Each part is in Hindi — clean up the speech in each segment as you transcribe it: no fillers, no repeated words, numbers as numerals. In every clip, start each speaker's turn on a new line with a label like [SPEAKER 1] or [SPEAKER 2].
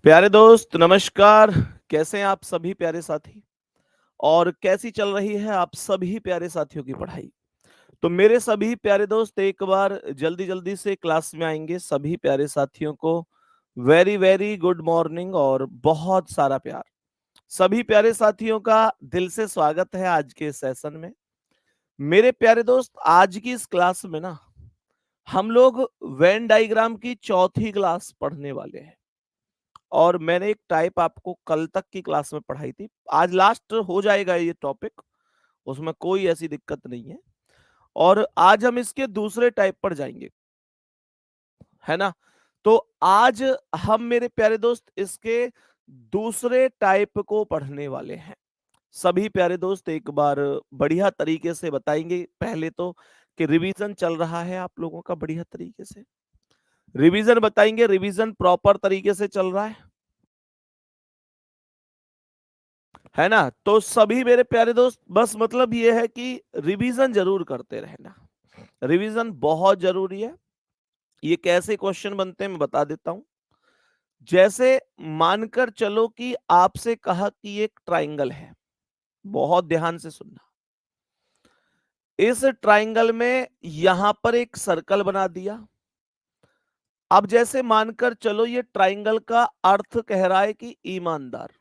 [SPEAKER 1] प्यारे दोस्त नमस्कार। कैसे हैं आप सभी प्यारे साथी? और कैसी चल रही है आप सभी प्यारे साथियों की पढ़ाई? तो मेरे सभी प्यारे दोस्त एक बार जल्दी-जल्दी से क्लास में आएँगे। सभी प्यारे साथियों को वेरी वेरी गुड मॉर्निंग और बहुत सारा प्यार। सभी प्यारे साथियों का दिल से स्वागत है आज के सेशन में। मेरे प्यारे दोस्त आज की इस क्लास में ना हम लोग वेन डायग्राम की चौथी क्लास पढ़ने वाले हैं। और मैंने एक टाइप आपको कल तक की क्लास में पढ़ाई थी। आज लास्ट हो जाएगा ये टॉपिक, उसमें कोई ऐसी दिक्कत नहीं है। और आज हम इसके दूसरे टाइप पर जाएँगे, है ना? तो आज हम मेरे प्यारे दोस्त इसके दूसरे टाइप को पढ़ने वाले हैं। सभी प्यारे दोस्त एक बार बढ़िया तरीके से बताएँगे पहले तो कि रिवीजन चल रहा है आप लोगों का बढ़िया तरीके से? रिवीजन बताएँगे, रिवीजन प्रॉपर तरीके से चल रहा है ना? तो सभी मेरे प्यारे दोस्त बस मतलब ये है कि रिवीजन ज़रूर करते रहना। रिवीजन बहुत ज़रूरी है। ये कैसे क्वेश्चन बनते हैं मैं बता देता हूँ। जैसे मानकर चलो कि आपसे कहा कि एक ट्रायंगल है। बहुत ध्यान से सुनना। इस ट्रायंगल में यहां पर एक सर्कल बना दिया। अब जैसे मानकर चलो ये ट्रायंगल का अर्थ कह रहा है कि ईमानदार,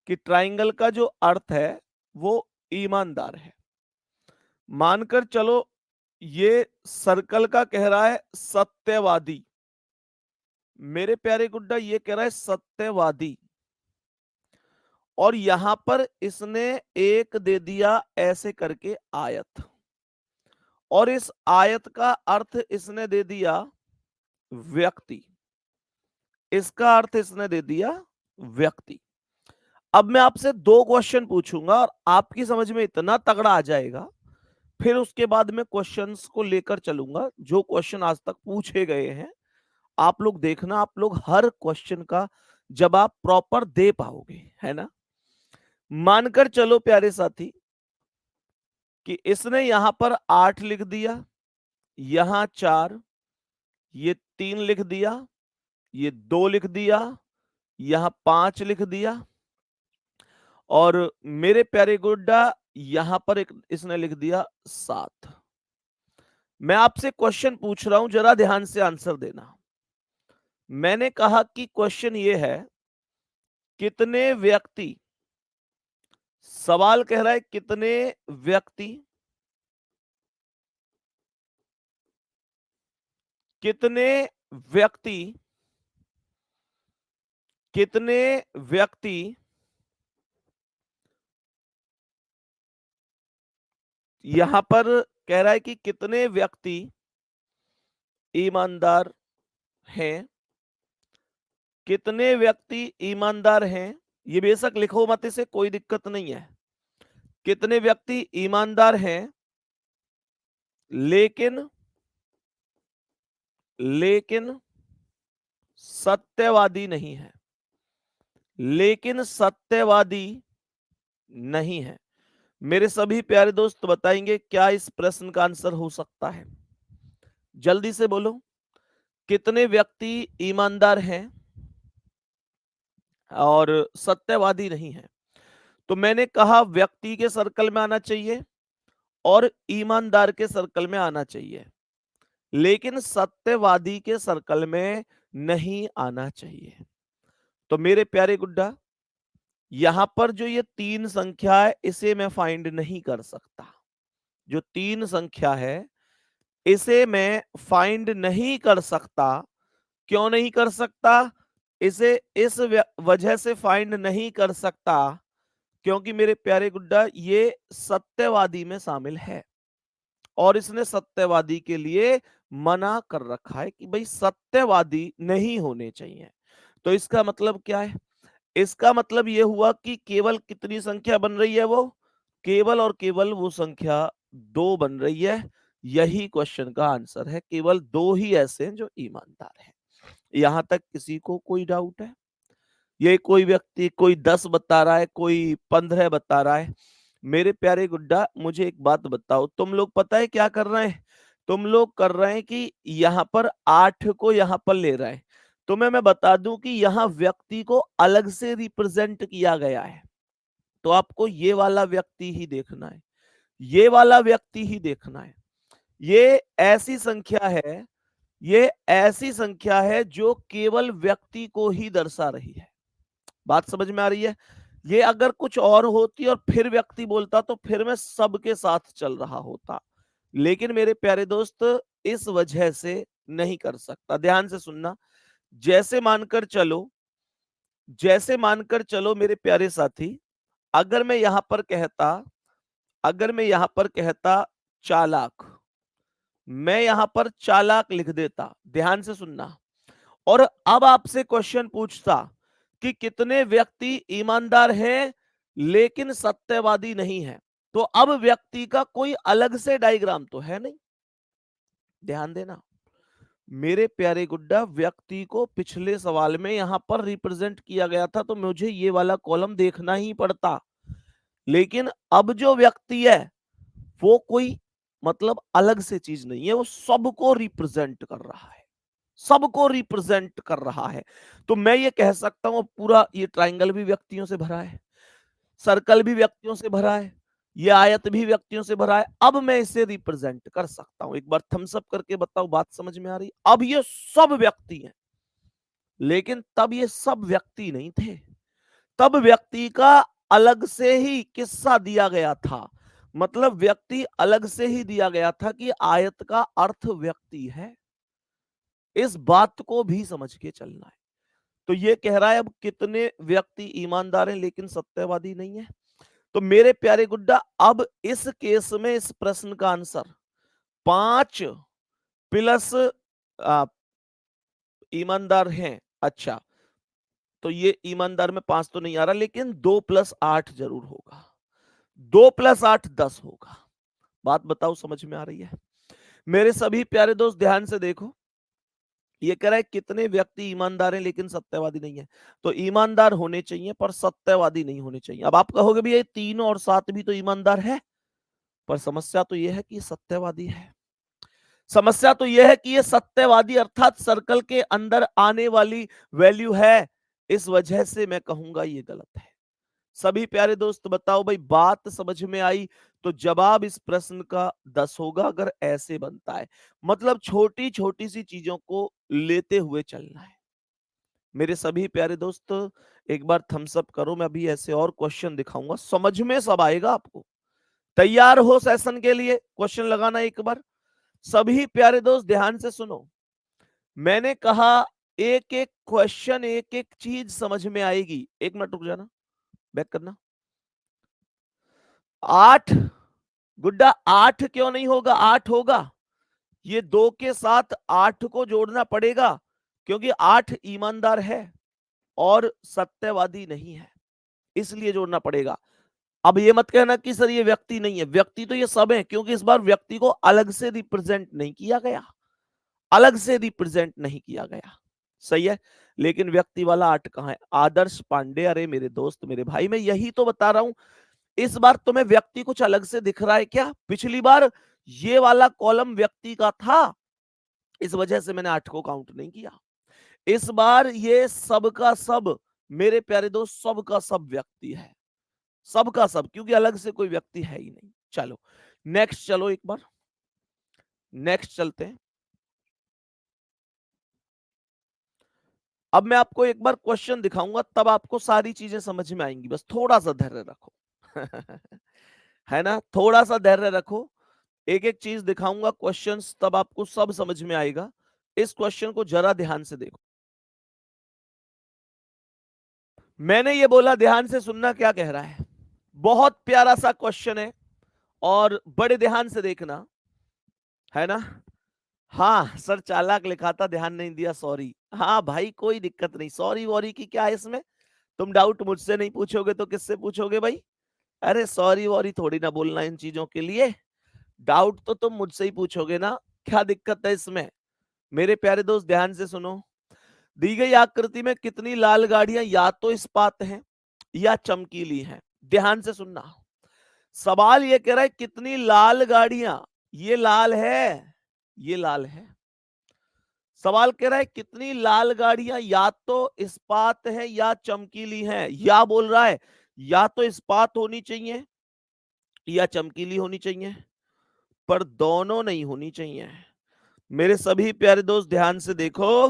[SPEAKER 1] कि ट्रायंगल का जो अर्थ है वो ईमानदार है। मानकर चलो ये सर्कल का कह रहा है सत्यवादी। मेरे प्यारे गुड्डा ये कह रहा है सत्यवादी। और यहां पर इसने एक दे दिया ऐसे करके आयत। और इस आयत का अर्थ इसने दे दिया व्यक्ति। इसका अर्थ इसने दे दिया व्यक्ति। अब मैं आपसे दो क्वेश्चन पूछूंगा और आपकी समझ में इतना तगड़ा आ जाएगा, फिर उसके बाद मैं क्वेश्चंस को लेकर चलूंगा जो क्वेश्चन आज तक पूछे गए हैं। आप लोग देखना, आप लोग हर क्वेश्चन का जवाब प्रॉपर दे पाओगे, है ना? मानकर चलो प्यारे साथी कि इसने यहां पर 8 लिख दिया, यहां 4, ये 3 लिख दिया, ये 2 लिख दिया, यहां 5 लिख दिया और मेरे प्यारे गुड्डा यहां पर एक इसने लिख दिया 7। मैं आपसे क्वेश्चन पूछ रहा हूं, जरा ध्यान से आंसर देना। मैंने कहा कि क्वेश्चन ये है, कितने व्यक्ति, सवाल कह रहा है कितने व्यक्ति, कितने व्यक्ति, कितने व्यक्ति यहां पर कह रहा है कि कितने व्यक्ति ईमानदार हैं, कितने व्यक्ति ईमानदार हैं। ये बेशक लिखो मत, इसे कोई दिक्कत नहीं है। कितने व्यक्ति ईमानदार हैं लेकिन लेकिन सत्यवादी नहीं है, लेकिन सत्यवादी नहीं है। मेरे सभी प्यारे दोस्त बताएंगे क्या इस प्रश्न का आंसर हो सकता है? जल्दी से बोलो। कितने व्यक्ति ईमानदार हैं और सत्यवादी नहीं है? तो मैंने कहा व्यक्ति के सर्कल में आना चाहिए और ईमानदार के सर्कल में आना चाहिए, लेकिन सत्यवादी के सर्कल में नहीं आना चाहिए। तो मेरे प्यारे गुड्डा यहां पर जो ये 3 संख्या है इसे मैं फाइंड नहीं कर सकता। जो 3 संख्या है इसे मैं फाइंड नहीं कर सकता। क्यों नहीं कर सकता? इसे इस वजह से फाइंड नहीं कर सकता क्योंकि मेरे प्यारे गुड्डा ये सत्यवादी में शामिल है और इसने सत्यवादी के लिए मना कर रखा है कि भाई सत्यवादी नहीं होने चाहिए। तो इसका मतलब क्या है? इसका मतलब यह हुआ कि केवल कितनी संख्या बन रही है, वो केवल और केवल वो संख्या 2 बन रही है। यही क्वेश्चन का आंसर है। केवल 2 ही ऐसे हैं जो ईमानदार हैं। यहां तक किसी को कोई डाउट है? ये कोई व्यक्ति कोई 10 बता रहा है, कोई 15 बता रहा है। मेरे प्यारे गुड्डा मुझे एक बात बताओ, तुम लोग पता है क्या कर रहे हैं? तुम लोग कर रहे हैं कि यहां पर 8 को यहां पर ले रहे हैं। तुम्हें मैं बता दूं कि यहां व्यक्ति को अलग से रिप्रेजेंट किया गया है, तो आपको ये वाला व्यक्ति ही देखना है, ये वाला व्यक्ति ही देखना है। ये ऐसी संख्या है, ये ऐसी संख्या है जो केवल व्यक्ति को ही दर्शा रही है। बात समझ में आ रही है? ये अगर कुछ और होती और फिर व्यक्ति बोलता तो फिर मैं सबके साथ चल रहा होता, लेकिन मेरे प्यारे दोस्त इस वजह से नहीं कर सकता। ध्यान से सुनना, जैसे मानकर चलो, जैसे मानकर चलो मेरे प्यारे साथी, अगर मैं यहां पर कहता, अगर मैं यहां पर कहता चालाक, मैं यहां पर चालाक लिख देता। ध्यान से सुनना, और अब आपसे क्वेश्चन पूछता कि कितने व्यक्ति ईमानदार हैं लेकिन सत्यवादी नहीं है, तो अब व्यक्ति का कोई अलग से डायग्राम तो है नहीं। ध्यान देना मेरे प्यारे गुड्डा, व्यक्ति को पिछले सवाल में यहां पर रिप्रेजेंट किया गया था, तो मुझे ये वाला कॉलम देखना ही पड़ता, लेकिन अब जो व्यक्ति है वो कोई मतलब अलग से चीज नहीं है, वो सबको रिप्रेजेंट कर रहा है, सबको रिप्रेजेंट कर रहा है। तो मैं ये कह सकता हूं पूरा ये ट्रायंगल भी व्यक्तियों से भरा है, सर्कल भी व्यक्तियों से भरा है, ये आयत भी व्यक्तियों से भरा है। अब मैं इसे रिप्रेजेंट कर सकता हूं। एक बार थम्स अप करके बताओ, बात समझ में आ रही? अब ये सब व्यक्ति हैं, लेकिन तब ये सब व्यक्ति नहीं थे, तब व्यक्ति का अलग से ही किस्सा दिया गया था, मतलब व्यक्ति अलग से ही दिया गया था कि आयत का अर्थ व्यक्ति है। इस बात को भी समझ के चलना है। तो ये कह रहा है अब कितने व्यक्ति ईमानदार हैं लेकिन सत्यवादी नहीं है। तो मेरे प्यारे गुड्डा, अब इस केस में इस प्रश्न का आंसर 5 प्लस ईमानदार हैं। अच्छा, तो ये ईमानदार में 5 तो नहीं आ रहा, लेकिन 2 + 8 जरूर होगा, 2 + 8 10 होगा। बात बताओ समझ में आ रही है? मेरे सभी प्यारे दोस्त ध्यान से देखो, ये कह रहा है कितने व्यक्ति ईमानदार हैं लेकिन सत्यवादी नहीं है, तो ईमानदार होने चाहिए पर सत्यवादी नहीं होने चाहिए। अब आप कहोगे भी ये 3 और 7 भी तो ईमानदार है, पर समस्या तो यह है कि ये सत्यवादी है। समस्या तो यह है कि ये सत्यवादी अर्थात सर्कल के अंदर आने वाली वैल्यू है, इस वजह से मैं कहूंगा ये गलत है। सभी प्यारे दोस्त बताओ भाई, बात समझ में आई? तो जवाब इस प्रश्न का 10 होगा अगर ऐसे बनता है, मतलब छोटी छोटी सी चीजों को लेते हुए चलना है। मेरे सभी प्यारे दोस्त एक बार थम्स अप करो, मैं अभी ऐसे और क्वेश्चन दिखाऊंगा, समझ में सब आएगा आपको। तैयार हो सेशन के लिए? क्वेश्चन लगाना एक बार। सभी प्यारे दोस्त ध्यान से सुनो, मैंने कहा एक एक क्वेश्चन, एक एक चीज समझ में आएगी। एक मिनट रुक जाना, बैक करना। 8 गुड्डा, 8 क्यों नहीं होगा? 8 होगा। ये 2 के साथ 8 को जोड़ना पड़ेगा, क्योंकि 8 ईमानदार है और सत्यवादी नहीं है, इसलिए जोड़ना पड़ेगा। अब ये मत कहना कि सर ये व्यक्ति नहीं है, व्यक्ति तो ये सब है, क्योंकि इस बार व्यक्ति को अलग से रिप्रेजेंट नहीं किया गया, अलग से रिप्रेजेंट नहीं किया गया। सही है, लेकिन व्यक्ति वाला 8 कहां है? आदर्श पांडे, अरे मेरे दोस्त मेरे भाई, मैं यही तो बता रहा हूं। इस बार तुम्हें व्यक्ति कुछ अलग से दिख रहा है क्या? पिछली बार ये वाला कॉलम व्यक्ति का था, इस वजह से मैंने 8 को काउंट नहीं किया। इस बार ये सब का सब मेरे प्यारे दोस्त, सब का सब व्यक्ति है, सब का सब, क्योंकि अलग से कोई व्यक्ति है ही नहीं। चलो नेक्स्ट, चलो एक बार नेक्स्ट चलते हैं। अब मैं आपको एक बार क्वेश्चन दिखाऊंगा, तब आपको सारी चीजें समझ में आएंगी। बस थोड़ा सा धैर्य रखो है ना, थोड़ा सा धैर्य रखो। एक एक चीज दिखाऊंगा, क्वेश्चंस, तब आपको सब समझ में आएगा। इस क्वेश्चन को जरा ध्यान से देखो। मैंने ये बोला, ध्यान से सुनना क्या कह रहा है। बहुत प्यारा सा क्वेश्चन है और बड़े ध्यान से देखना, है ना। हाँ सर, चालाक लिखा था, ध्यान नहीं दिया, सॉरी। हाँ भाई कोई दिक्कत नहीं, सॉरी वॉरी की क्या है इसमें। तुम डाउट मुझसे नहीं पूछोगे तो किससे पूछोगे भाई? अरे सॉरी वॉरी थोड़ी ना बोलना इन चीजों के लिए, डाउट तो तुम मुझसे ही पूछोगे ना, क्या दिक्कत है इसमें? मेरे प्यारे दोस्त ध्यान से सुनो, दी गई आकृति में कितनी लाल गाड़ियां या तो इस्पात हैं या चमकीली हैं? ध्यान से सुनना, सवाल ये कह रहा है कितनी लाल गाड़ियां, ये लाल है, ये लाल है। सवाल कह रहा है कितनी लाल गाड़ियां या तो इस्पात है या चमकीली हैं, या बोल रहा है या तो इस्पात होनी चाहिए या चमकीली होनी चाहिए, पर दोनों नहीं होनी चाहिए। मेरे सभी प्यारे दोस्त ध्यान से देखो,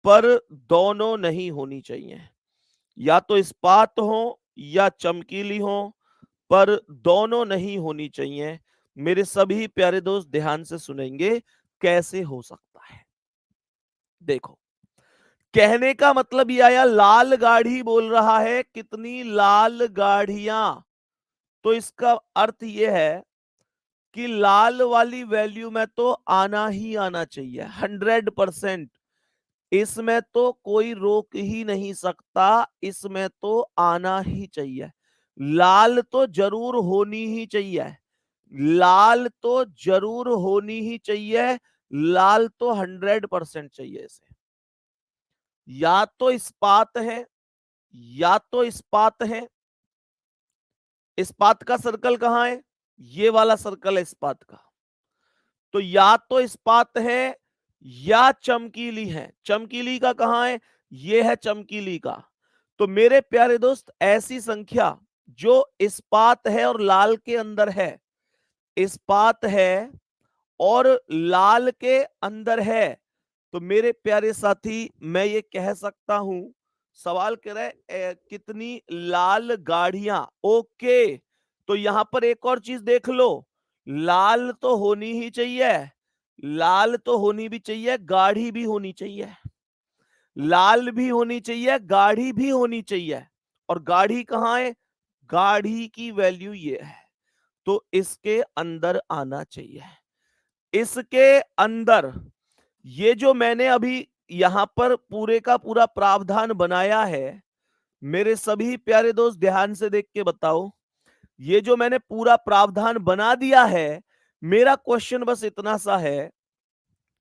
[SPEAKER 1] पर दोनों नहीं होनी चाहिए। या तो इस्पात हो या चमकीली हो, पर दोनों नहीं होनी चाहिए। मेरे सभी प्यारे दोस्त ध्यान से सुनेंगे कैसे हो सकता है। देखो, कहने का मतलब ये आया, लाल गाड़ी बोल रहा है कितनी लाल गाड़ियां, तो इसका अर्थ ये है कि लाल वाली वैल्यू में तो आना ही आना चाहिए 100%। इसमें तो कोई रोक ही नहीं सकता, इसमें तो आना ही चाहिए। लाल तो जरूर होनी ही चाहिए, लाल तो जरूर होनी ही चाहिए, लाल तो 100% चाहिए इसे। या तो इस्पात है, या तो इस्पात है। इस्पात का सर्कल कहां है? ये वाला सर्कल है इस्पात का। तो या तो इस्पात है या चमकीली है। चमकीली का कहां है? ये है चमकीली का। तो मेरे प्यारे दोस्त, ऐसी संख्या जो इस्पात है और लाल के अंदर है, इस्पात है और लाल के अंदर है, तो मेरे प्यारे साथी मैं ये कह सकता हूं, सवाल कह रहा है कितनी लाल गाड़ियां। ओके, तो यहां पर एक और चीज देख लो, लाल तो होनी ही चाहिए, लाल तो होनी भी चाहिए, गाढ़ी भी होनी चाहिए। लाल भी होनी चाहिए, गाढ़ी भी होनी चाहिए। और गाढ़ी कहां है? गाढ़ी की वैल्यू ये है, तो इसके अंदर आना चाहिए। इसके अंदर ये जो मैंने अभी यहां पर पूरे का पूरा प्रावधान बनाया है, मेरे सभी प्यारे दोस्त ध्यान से देख के बताओ, ये जो मैंने पूरा प्रावधान बना दिया है, मेरा क्वेश्चन बस इतना सा है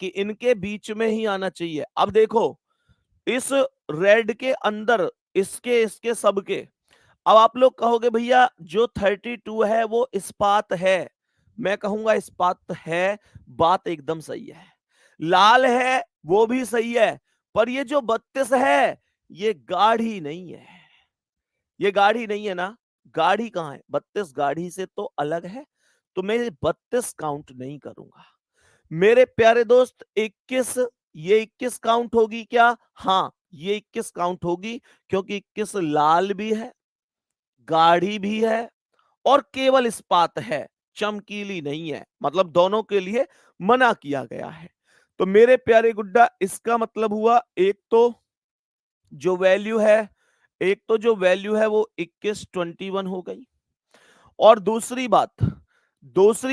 [SPEAKER 1] कि इनके बीच में ही आना चाहिए। अब देखो, इस रेड के अंदर इसके इसके सबके, अब आप लोग कहोगे भैया जो 32 है वो इस्पात है, मैं कहूंगा इस्पात है, बात एकदम सही है। लाल है वो भी सही है, पर ये जो 32 है ये गाढ़ी नहीं है। ये गाढ़ी नहीं है ना? गाढ़ी कहां है? 32 गाढ़ी से तो अलग है, तो मैं 32 काउंट नहीं करूंगा। मेरे प्यारे दोस्त 21, ये 21 काउंट होगी क्या? हाँ, ये 21 काउंट होगी, क्योंकि 21 लाल भी है, गाढ़ी भी है और केवल इस्पात है, चमकीली नहीं है। मतलब दोनों के लिए मना किया गया है। तो मेरे प्यारे गुड्डा, इसका मतलब हुआ एक तो जो वैल्यू है, एक तो जो वैल्यू है वो 21 21 हो गई। और दूसरी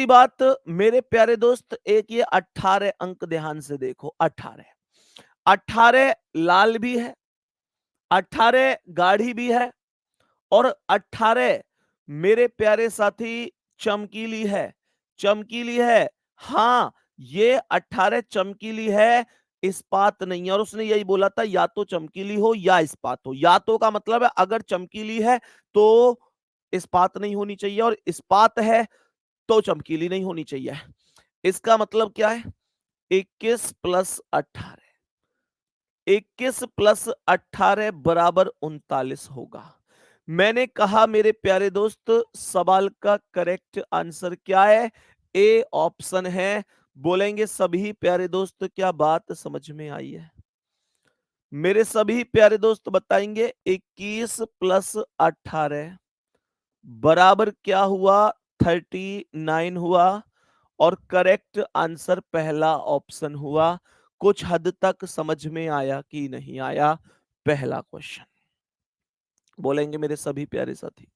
[SPEAKER 1] बात मेरे प्यारे दोस्त, एक ये 18 अंक ध्यान से देखो। 18 लाल भी है, 18 गाढ़ी भी है और 18 मेरे प्यारे साथी चमकीली है। चमकीली है, हाँ, ये 18 चमकीली है, इस्पात नहीं है। और उसने यही बोला था, या तो चमकीली हो या इस्पात हो। या तो का मतलब है अगर चमकीली है तो इस्पात नहीं होनी चाहिए, और इस्पात है तो चमकीली नहीं होनी चाहिए। इसका मतलब क्या है? 21 प्लस 18, 21 प्लस 18 बराबर 39 होगा। मैंने कहा मेरे प्यारे दोस्त, सवाल का करेक्ट आंसर क्या है? ए ऑप्शन है। बोलेंगे सभी प्यारे दोस्त, क्या बात समझ में आई है? मेरे सभी प्यारे दोस्त बताएंगे 21 प्लस 18 बराबर क्या हुआ? 39 हुआ। और करेक्ट आंसर पहला ऑप्शन हुआ। कुछ हद तक समझ में आया कि नहीं आया? पहला क्वेश्चन। बोलेंगे मेरे सभी प्यारे साथी,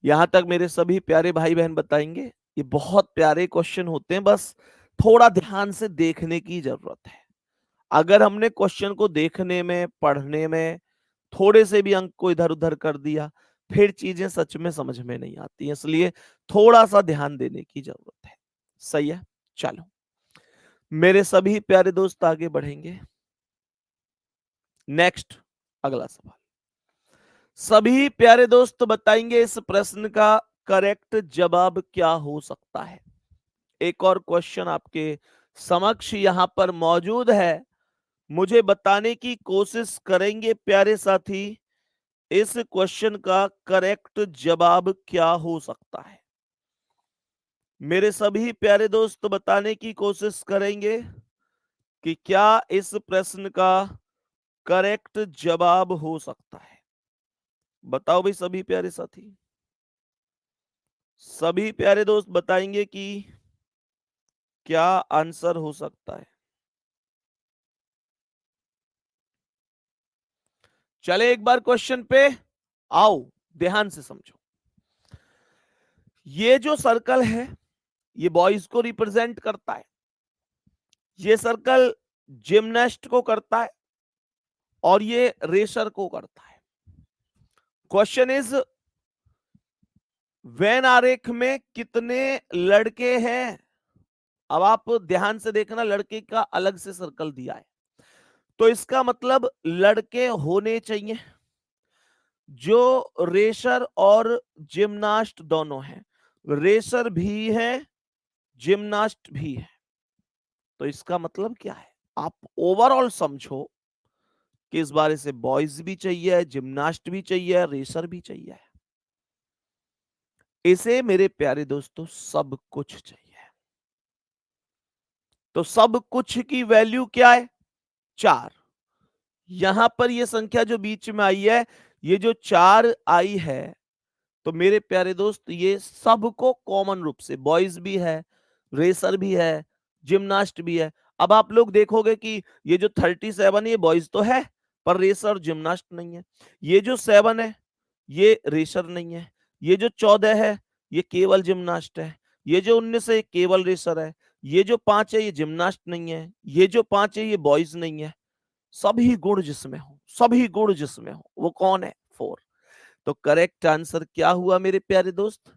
[SPEAKER 1] यहां तक मेरे सभी प्यारे भाई बहन बताएंगे, ये बहुत प्यारे क्वेश्चन होते हैं, बस थोड़ा ध्यान से देखने की जरूरत है। अगर हमने क्वेश्चन को देखने में, पढ़ने में थोड़े से भी अंक को इधर उधर कर दिया, फिर चीजें सच में समझ में नहीं आती, इसलिए थोड़ा सा ध्यान देने की जरूरत है। सही है? चलो मेरे सभी प्यारे दोस्त आगे बढ़ेंगे। नेक्स्ट, अगला सवाल। सभी प्यारे दोस्त बताएंगे इस प्रश्न का करेक्ट जवाब क्या हो सकता है। एक और क्वेश्चन आपके समक्ष यहाँ पर मौजूद है, मुझे बताने की कोशिश करेंगे प्यारे साथी, इस क्वेश्चन का करेक्ट जवाब क्या हो सकता है। मेरे सभी प्यारे दोस्त बताने की कोशिश करेंगे कि क्या इस प्रश्न का करेक्ट जवाब हो सकता है। बताओ भाई सभी प्यारे साथी, सभी प्यारे दोस्त बताएंगे कि क्या आंसर हो सकता है। चले एक बार क्वेश्चन पे आओ, ध्यान से समझो। ये जो सर्कल है ये बॉयज को रिप्रेजेंट करता है, ये सर्कल जिमनास्ट को करता है और ये रेसर को करता है। क्वेश्चन इज वेन आरेख में कितने लड़के हैं। अब आप ध्यान से देखना, लड़के का अलग से सर्कल दिया है, तो इसका मतलब लड़के होने चाहिए जो रेसर और जिमनास्ट दोनों हैं। रेसर भी है, जिमनास्ट भी है, तो इसका मतलब क्या है। आप ओवरऑल समझो कि इस बारे से बॉयज भी चाहिए, जिमनास्ट भी चाहिए, रेसर भी चाहिए। इसे मेरे प्यारे दोस्तों सब कुछ चाहिए। तो सब कुछ की वैल्यू क्या है, 4। यहां पर ये संख्या जो बीच में आई है, ये जो 4 आई है, तो मेरे प्यारे दोस्त ये सबको कॉमन रूप से बॉयज भी है, रेसर भी है, जिमनास्ट भी है। अब आप लोग देखोगे कि ये जो 37 ये बॉयज तो है पर रेसर जिमनास्ट नहीं है। ये जो 7 है ये रेसर नहीं है। ये जो 14 है ये केवल जिमनास्ट है। ये जो 19 है केवल रेसर है। ये जो 5 है ये जिमनास्ट नहीं है। ये जो 5 है ये बॉयज नहीं है। सभी गुण जिसमें हो, सभी गुण जिसमें हो, वो कौन है, 4। तो करेक्ट आंसर क्या हुआ मेरे प्यारे दोस्त,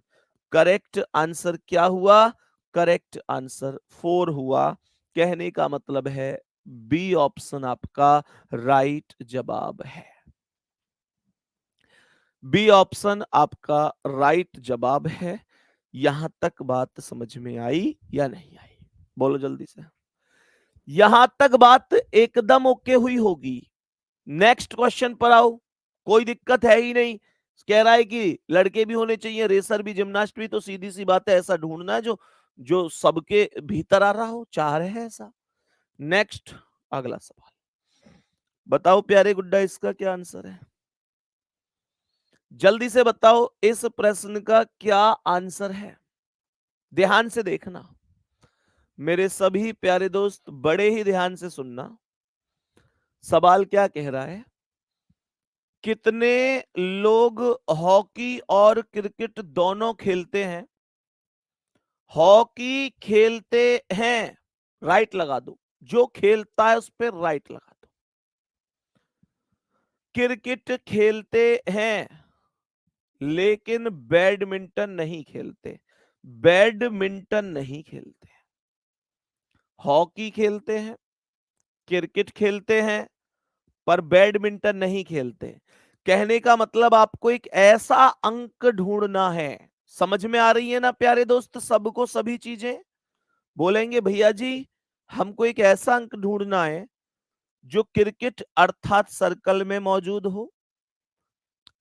[SPEAKER 1] करेक्ट आंसर क्या हुआ, करेक्ट आंसर 4 हुआ। कहने का मतलब है बी ऑप्शन आपका राइट जवाब है। बी ऑप्शन आपका राइट जवाब है। यहां तक बात समझ में आई या नहीं आई, बोलो जल्दी से। यहां तक बात एकदम ओके हुई होगी। नेक्स्ट क्वेश्चन पर आओ, कोई दिक्कत है ही नहीं। कह रहा है कि लड़के भी होने चाहिए, रेसर भी, जिमनास्ट भी, तो सीधी सी बात है ऐसा ढूंढना है जो जो सबके भीतर आ रहा हो, चाह रहे हैं ऐसा। नेक्स्ट अगला सवाल, बताओ प्यारे गुड्डा इसका क्या आंसर है। जल्दी से बताओ इस प्रश्न का क्या आंसर है। ध्यान से देखना मेरे सभी प्यारे दोस्त, बड़े ही ध्यान से सुनना। सवाल क्या कह रहा है, कितने लोग हॉकी और क्रिकेट दोनों खेलते हैं। हॉकी खेलते हैं, राइट लगा दो, जो खेलता है उस पर राइट लगा दो। क्रिकेट खेलते हैं लेकिन बैडमिंटन नहीं खेलते, बैडमिंटन नहीं खेलते। हॉकी खेलते हैं, क्रिकेट खेलते हैं, पर बैडमिंटन नहीं खेलते। कहने का मतलब आपको एक ऐसा अंक ढूंढना है। समझ में आ रही है ना प्यारे दोस्त सबको सभी चीजें। बोलेंगे भैया जी हमको एक ऐसा अंक ढूंढना है जो क्रिकेट अर्थात सर्कल में मौजूद हो,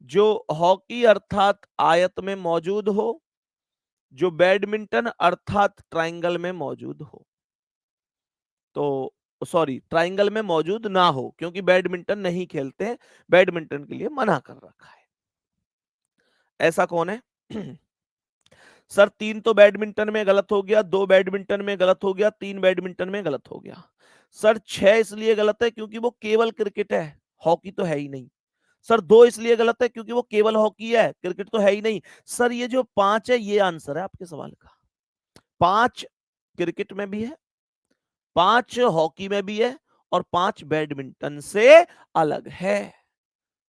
[SPEAKER 1] जो हॉकी अर्थात आयत में मौजूद हो, जो बैडमिंटन अर्थात ट्रायंगल में मौजूद हो। तो सॉरी, ट्रायंगल में मौजूद ना हो, क्योंकि बैडमिंटन नहीं खेलते हैं, बैडमिंटन के लिए मना कर रखा है। ऐसा कौन है सर 3 तो बैडमिंटन में गलत हो गया, 2 बैडमिंटन में गलत हो गया, 3 बैडमिंटन में गलत हो गया। सर 6 इसलिए गलत है क्योंकि वो केवल क्रिकेट है, हॉकी तो है ही नहीं। सर 2 इसलिए गलत है क्योंकि वो केवल हॉकी है, क्रिकेट तो है ही नहीं। सर ये जो 5 है ये आंसर है आपके सवाल का। 5 क्रिकेट में भी है, 5 हॉकी में भी है, और 5 बैडमिंटन से अलग है,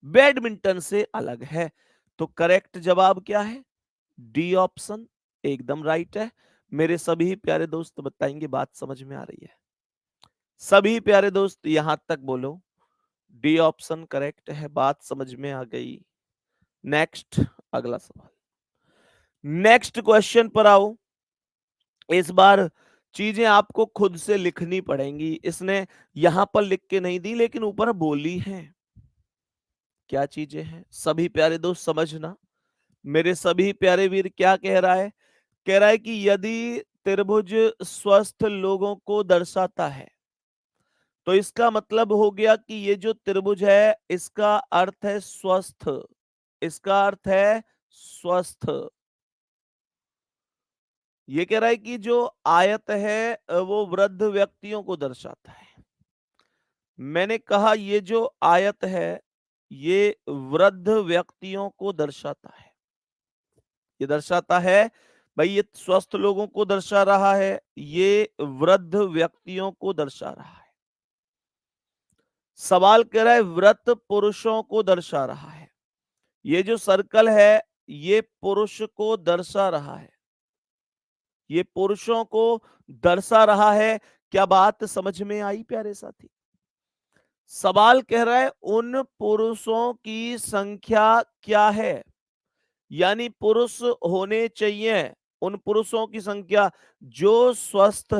[SPEAKER 1] बैडमिंटन से अलग है। तो करेक्ट जवाब क्या है, डी ऑप्शन एकदम राइट है। मेरे सभी प्यारे दोस्त बताएंगे बात समझ में आ रही है। सभी प्यारे दोस्त यहां तक बोलो डी ऑप्शन करेक्ट है, बात समझ में आ गई। नेक्स्ट अगला सवाल, नेक्स्ट क्वेश्चन पर आओ। इस बार चीजें आपको खुद से लिखनी पड़ेंगी। इसने यहां पर लिख के नहीं दी, लेकिन ऊपर बोली है। क्या चीजें हैं सभी प्यारे दोस्त, समझना। मेरे सभी प्यारे वीर, क्या कह रहा है? कह रहा है कि यदि त्रिभुज स्वस्थ लोगों को दर्शाता है, तो इसका मतलब हो गया कि ये जो त्रिभुज है इसका अर्थ है स्वस्थ। इसका अर्थ है स्वस्थ। ये कह रहा है कि जो आयत है वो वृद्ध व्यक्तियों को दर्शाता है। मैंने कहा ये जो आयत है ये वृद्ध व्यक्तियों को दर्शाता है। ये दर्शाता है भाई, ये स्वस्थ लोगों को दर्शा रहा है, ये वृद्ध व्यक्तियों को दर्शा रहा है। सवाल कह रहा है व्रत पुरुषों को दर्शा रहा है। ये जो सर्कल है ये पुरुष को दर्शा रहा है, ये पुरुषों को दर्शा रहा है। क्या बात समझ में आई प्यारे साथी? सवाल कह रहा है उन पुरुषों की संख्या क्या है, यानी पुरुष होने चाहिए उन पुरुषों की संख्या जो स्वस्थ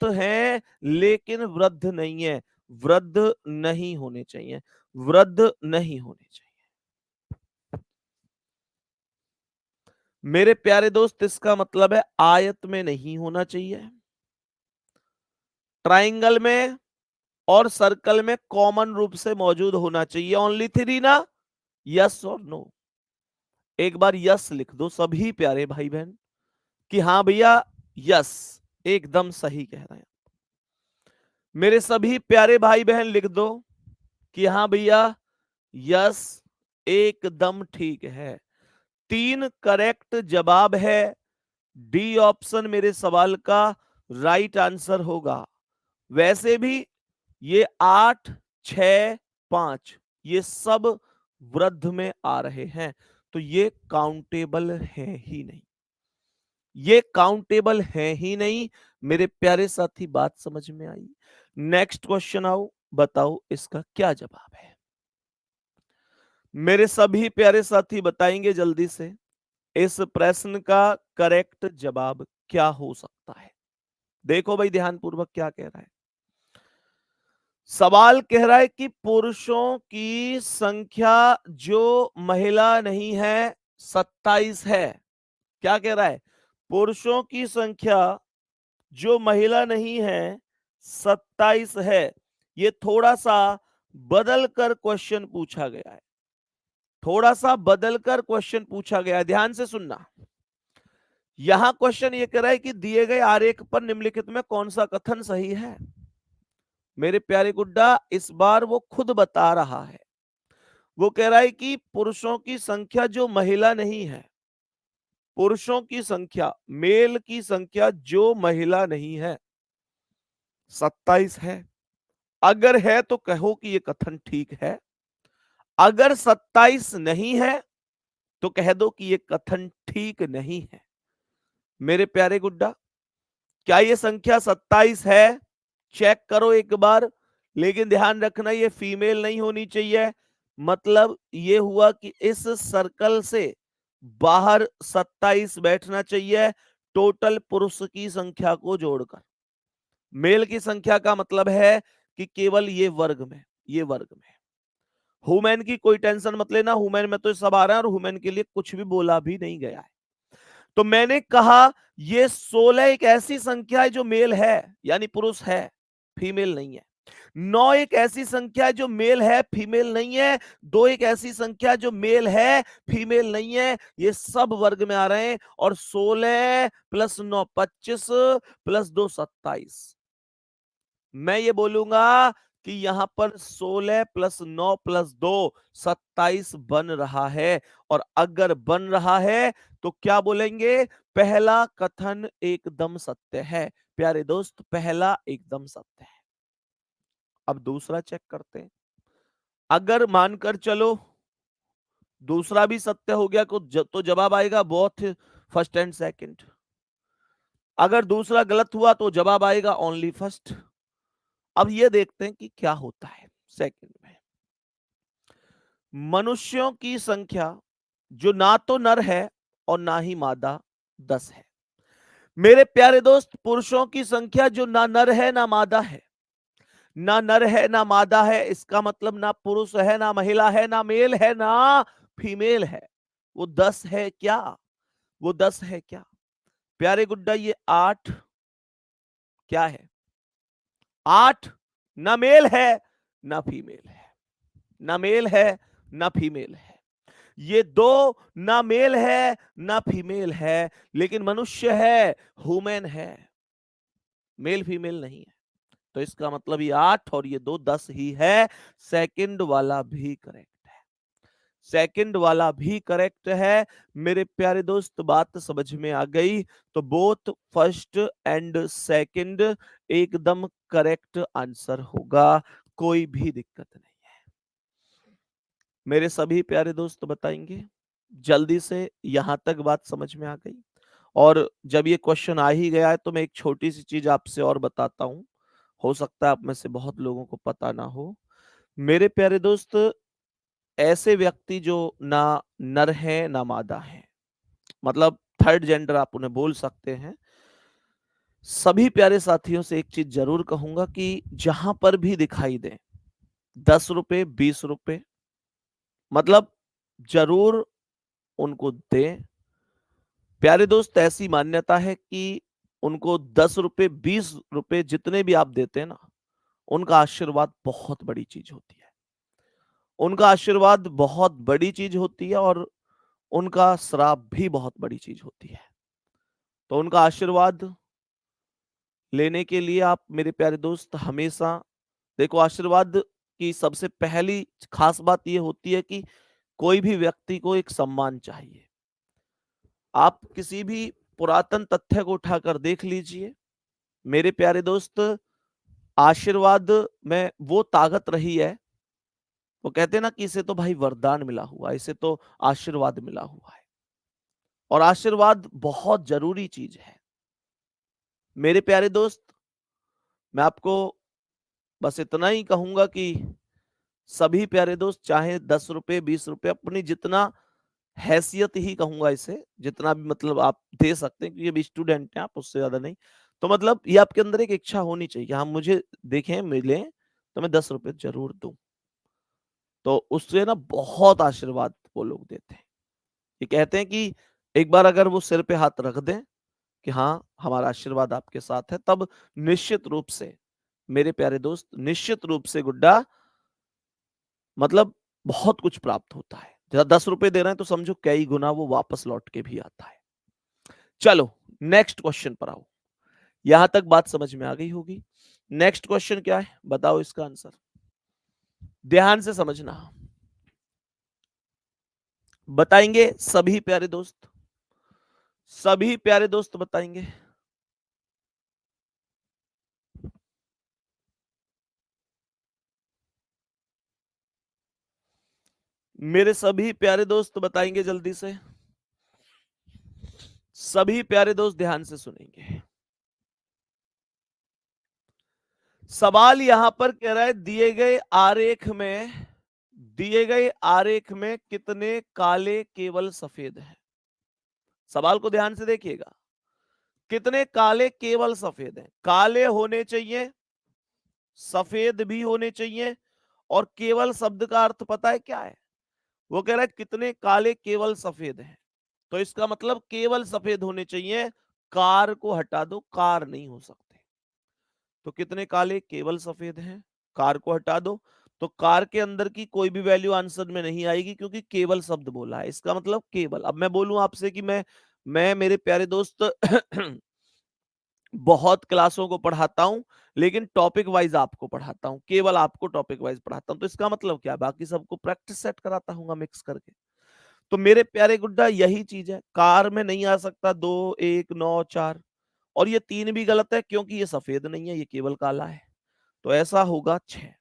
[SPEAKER 1] हैं लेकिन वृद्ध नहीं है। वृद्ध नहीं होने चाहिए, वृद्ध नहीं होने चाहिए। मेरे प्यारे दोस्त, इसका मतलब है आयत में नहीं होना चाहिए, ट्राइंगल में और सर्कल में कॉमन रूप से मौजूद होना चाहिए। ओनली थ्री ना, यस और नो। एक बार यस लिख दो सभी प्यारे भाई बहन कि हाँ भैया यस, एकदम सही कह रहे हैं। मेरे सभी प्यारे भाई बहन लिख दो कि हाँ भैया यस, एकदम ठीक है। 3 करेक्ट जवाब है। डी ऑप्शन मेरे सवाल का राइट आंसर होगा। वैसे भी ये 8, 6, 5 ये सब वृद्ध में आ रहे हैं, तो ये काउंटेबल है ही नहीं, ये काउंटेबल है ही नहीं। मेरे प्यारे साथी, बात समझ में आई? नेक्स्ट क्वेश्चन आओ, बताओ इसका क्या जवाब है। मेरे सभी प्यारे साथी बताएंगे जल्दी से इस प्रश्न का करेक्ट जवाब क्या हो सकता है। देखो भाई ध्यानपूर्वक क्या कह रहा है। सवाल कह रहा है कि पुरुषों की संख्या जो महिला नहीं है 27 है। क्या कह रहा है? पुरुषों की संख्या जो महिला नहीं है 27 है। ये थोड़ा सा बदल कर क्वेश्चन पूछा गया है, थोड़ा सा बदल कर क्वेश्चन पूछा गया है। ध्यान से सुनना। यहां क्वेश्चन ये कह रहा है कि दिए गए आरेख पर निम्नलिखित में कौन सा कथन सही है। मेरे प्यारे गुड्डा, इस बार वो खुद बता रहा है। वो कह रहा है कि पुरुषों की संख्या जो महिला नहीं है, पुरुषों की संख्या, मेल की संख्या जो महिला नहीं है 27 है। अगर है तो कहो कि ये कथन ठीक है, अगर 27 नहीं है तो कह दो कि ये कथन ठीक नहीं है। मेरे प्यारे गुड्डा, क्या ये संख्या 27 है? चेक करो एक बार, लेकिन ध्यान रखना ये फीमेल नहीं होनी चाहिए। मतलब ये हुआ कि इस सर्कल से बाहर 27 बैठना चाहिए, टोटल पुरुष की संख्या को जोड़कर। मेल की संख्या का मतलब है कि केवल ये वर्ग में, ये वर्ग में। वुमेन की कोई टेंशन मत लेना, वुमेन में तो सब आ रहा है और वुमेन के लिए कुछ भी बोला भी नहीं गया है। तो मैंने कहा ये 16 एक ऐसी संख्या है जो मेल है, यानी पुरुष है, फीमेल नहीं है। 9 एक ऐसी संख्या है जो मेल है, फीमेल नहीं है। 2 एक ऐसी संख्या जो मेल है, फीमेल नहीं है। ये सब वर्ग में आ रहे हैं। और 16 प्लस 9 25 प्लस 2 27। मैं ये बोलूंगा कि यहां पर 16 प्लस 9 प्लस 2 27 बन रहा है। और अगर बन रहा है तो क्या बोलेंगे? पहला कथन एकदम सत्य है। प्यारे दोस्त, पहला एकदम सत्य है। अब दूसरा चेक करते हैं। अगर मानकर चलो दूसरा भी सत्य हो गया तो जवाब आएगा बोथ फर्स्ट एंड सेकंड। अगर दूसरा गलत हुआ तो जवाब आएगा ओनली फर्स्ट। अब ये देखते हैं कि क्या होता है सेकंड में। मनुष्यों की संख्या जो ना तो नर है और ना ही मादा 10 है। मेरे प्यारे दोस्त, पुरुषों की संख्या जो ना नर है ना मादा है, ना नर है ना मादा है, इसका मतलब ना पुरुष है ना महिला है ना मेल है ना फीमेल है, वो 10 है क्या? वो 10 है क्या? प्यारे गुड्डा, ये 8 क्या है? 8 ना मेल है ना फीमेल है, ना मेल है ना फीमेल है। ये दो ना मेल है ना फीमेल है, लेकिन मनुष्य है, ह्यूमन है, मेल फीमेल नहीं है। तो इसका मतलब ये 8 और ये 2 10 ही है। सेकंड वाला भी करेक्ट है, सेकंड वाला भी करेक्ट है। मेरे प्यारे दोस्त, बात समझ में आ गई? तो बोथ फर्स्ट एंड सेकंड एकदम करेक्ट आंसर होगा, कोई भी दिक्कत नहीं है। मेरे सभी प्यारे दोस्त बताएंगे जल्दी से, यहां तक बात समझ में आ गई? और जब ये क्वेश्चन आ ही गया है तो मैं एक छोटी सी चीज आपसे और बताता हूं, हो सकता है आप में से बहुत लोगों को पता ना हो। मेरे प्यारे दोस्त, ऐसे व्यक्ति जो ना नर हैं ना मादा हैं, मतलब थर्ड जेंडर आप उन्हें बोल सकते हैं, सभी प्यारे साथियों से एक चीज जरूर कहूंगा कि जहां पर भी दिखाई दे 10 रुपए 20 रुपए, मतलब जरूर उनको दें। प्यारे दोस्त, ऐसी मान्यता है कि उनको 10 रुपए 20 रुपए जितने भी आप देते हैं ना, उनका आशीर्वाद बहुत बड़ी चीज होती है, उनका आशीर्वाद बहुत बड़ी चीज होती है, और उनका श्राप भी बहुत बड़ी चीज होती है। तो उनका आशीर्वाद लेने के लिए आप मेरे प्यारे दोस्त हमेशा देखो, आशीर्वाद की सबसे पहली खास बात यह होती है कि कोई भी व्यक्ति को एक सम्मान चाहिए। आप किसी भी पुरातन तथ्य को उठाकर देख लीजिए मेरे प्यारे दोस्त, आशीर्वाद में वो ताकत रही है, वो कहते हैं ना कि इसे तो भाई वरदान मिला हुआ, इसे तो आशीर्वाद मिला हुआ है, और आशीर्वाद बहुत जरूरी चीज है। मेरे प्यारे दोस्त, मैं आपको बस इतना ही कहूंगा कि सभी प्यारे दोस्त चाहे 10 रुपए 20 रुपए, अपनी जितना हैसियत ही कहूंगा इसे, जितना भी मतलब आप दे सकते हैं, क्योंकि अभी स्टूडेंट हैं आप, उससे ज्यादा नहीं। तो मतलब ये आपके अंदर एक इच्छा होनी चाहिए कि हाँ, मुझे देखें मिले तो मैं 10 रुपए जरूर दूं। तो उससे ना बहुत आशीर्वाद वो लोग देते हैं। ये कहते हैं कि एक बार अगर वो सिर पे हाथ रख दें कि हाँ हमारा आशीर्वाद आपके साथ है, तब निश्चित रूप से मेरे प्यारे दोस्त, निश्चित रूप से गुड्डा, मतलब बहुत कुछ प्राप्त होता है। जरा 10 रुपए दे रहे हैं तो समझो कई गुना वो वापस लौट के भी आता है। चलो नेक्स्ट क्वेश्चन पर आओ, यहां तक बात समझ में आ गई होगी। नेक्स्ट क्वेश्चन क्या है, बताओ इसका आंसर, ध्यान से समझना। बताएंगे सभी प्यारे दोस्त, सभी प्यारे दोस्त बताएंगे? मेरे सभी प्यारे दोस्त बताएंगे जल्दी से? सभी प्यारे दोस्त ध्यान से सुनेंगे। सवाल यहां पर कह रहा है, दिए गए आरेख में कितने काले केवल सफेद हैं? सवाल को ध्यान से देखिएगा, कितने काले केवल सफेद हैं? काले होने चाहिए, सफेद भी होने चाहिए, और केवल शब्द का अर्थ पता है क्या है? वो कह रहा है कितने काले केवल सफेद हैं, तो इसका मतलब केवल सफेद होने चाहिए, कार को हटा दो, कार नहीं हो सकते। तो कितने काले केवल सफेद हैं, कार को हटा दो, तो कार के अंदर की कोई भी वैल्यू आंसर में नहीं आएगी, क्योंकि केवल शब्द बोला है, इसका मतलब केवल। अब मैं बोलूं आपसे कि मैं मेरे प्यारे दोस्त बहुत क्लासों को पढ़ाता हूं, लेकिन टॉपिक वाइज आपको पढ़ाता हूं, केवल आपको टॉपिक वाइज पढ़ाता हूं, तो इसका मतलब क्या, बाकी सबको प्रैक्टिस सेट कराता हूँ मिक्स करके। तो मेरे प्यारे गुड्डा यही चीज है, कार में नहीं आ सकता 2 1 9 4, और ये 3 भी गलत है, क्योंकि ये सफेद नहीं है, ये केवल काला है। तो ऐसा होगा 6,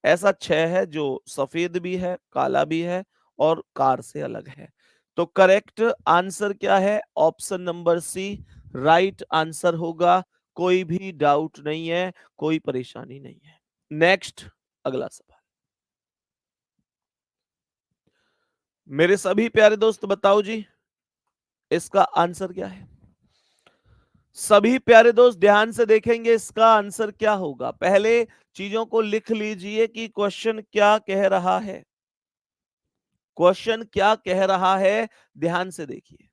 [SPEAKER 1] ऐसा 6 है जो सफेद भी है, काला भी है, और कार से अलग है। तो करेक्ट आंसर क्या है? Option number C right answer होगा, कोई भी डाउट नहीं है, कोई परेशानी नहीं है। नेक्स्ट, अगला सवाल। मेरे सभी प्यारे दोस्त बताओ जी, इसका आंसर क्या है? सभी प्यारे दोस्त ध्यान से देखेंगे इसका आंसर क्या होगा। पहले चीजों को लिख लीजिए कि क्वेश्चन क्या कह रहा है। क्वेश्चन क्या कह रहा है, ध्यान से देखिए।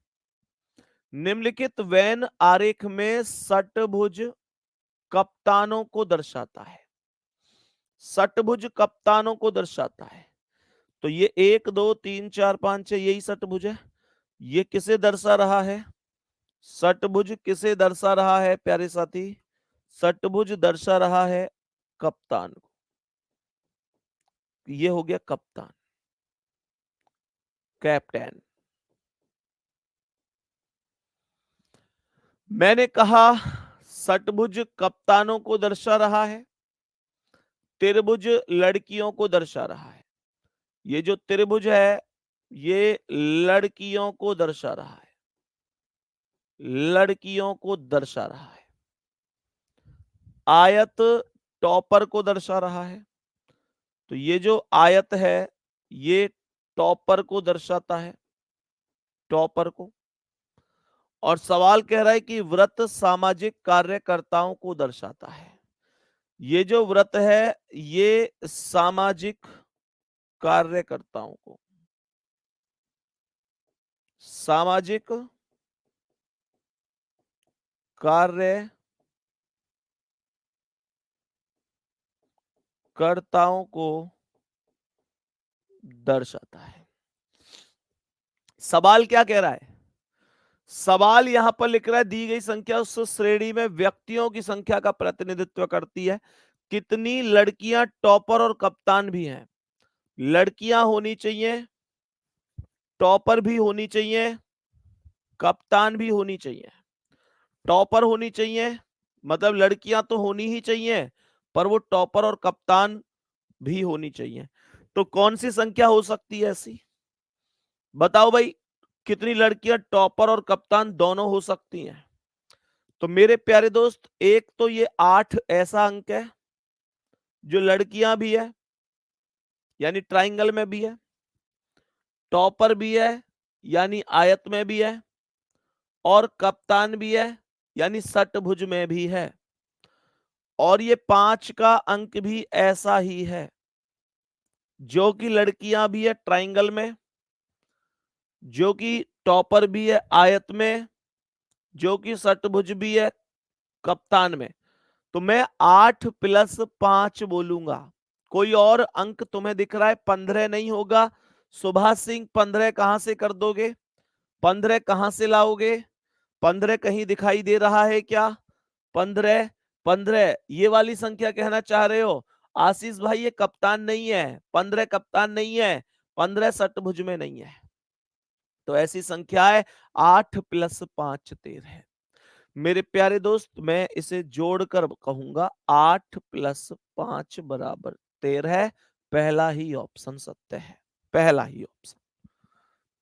[SPEAKER 1] निम्नलिखित वेन आरेख में षटभुज कप्तानों को दर्शाता है। षटभुज कप्तानों को दर्शाता है। तो ये 1 2 3 4 5 6 यही षटभुज है। ये किसे दर्शा रहा है? षटभुज किसे दर्शा रहा है प्यारे साथी? षटभुज दर्शा रहा है कप्तान को। ये हो गया कप्तान, कैप्टन। मैंने कहा षटभुज कप्तानों को दर्शा रहा है, त्रिभुज लड़कियों को दर्शा रहा है। ये जो त्रिभुज है ये लड़कियों को दर्शा रहा है, लड़कियों को दर्शा रहा है। आयत टॉपर को दर्शा रहा है। तो ये जो आयत है ये टॉपर को दर्शाता है, टॉपर को। और सवाल कह रहा है कि व्रत सामाजिक कार्यकर्ताओं को दर्शाता है। ये जो व्रत है ये सामाजिक कार्यकर्ताओं को, सामाजिक कार्यकर्ताओं को दर्शाता है। सवाल क्या कह रहा है? सवाल यहां पर लिख रहा है दी गई संख्या उस श्रेणी में व्यक्तियों की संख्या का प्रतिनिधित्व करती है। कितनी लड़कियां टॉपर और कप्तान भी हैं? लड़कियां होनी चाहिए, टॉपर भी होनी चाहिए, कप्तान भी होनी चाहिए। टॉपर होनी चाहिए मतलब लड़कियां तो होनी ही चाहिए, पर वो टॉपर और कप्तान भी होनी चाहिए। तो कौन सी संख्या हो सकती है ऐसी? बताओ भाई, कितनी लड़कियां टॉपर और कप्तान दोनों हो सकती हैं? तो मेरे प्यारे दोस्त, एक तो ये 8 ऐसा अंक है जो लड़कियां भी है, यानी ट्राइंगल में भी है, टॉपर भी है यानी आयत में भी है, और कप्तान भी है यानी षटभुज में भी है। और ये 5 का अंक भी ऐसा ही है जो कि लड़कियां भी है ट्राइंगल में, जो कि टॉपर भी है आयत में, जो कि षटभुज भी है कप्तान में। तो मैं 8 + 5 बोलूंगा। कोई और अंक तुम्हें दिख रहा है? 15 नहीं होगा। सुभाष सिंह 15 कहां से कर दोगे? 15 कहां से लाओगे? 15 कहीं दिखाई दे रहा है क्या? 15 15 ये वाली संख्या कहना चाह रहे हो? आशीष भाई ये कप्तान नहीं है, 15 कप्तान नहीं है, 15 षटभुज में नहीं है। तो ऐसी संख्या है 8 + 5 13। मेरे प्यारे दोस्त मैं इसे जोड़कर कहूंगा 8 + 5 = 13। पहला ही ऑप्शन सत्य है, पहला ही ऑप्शन,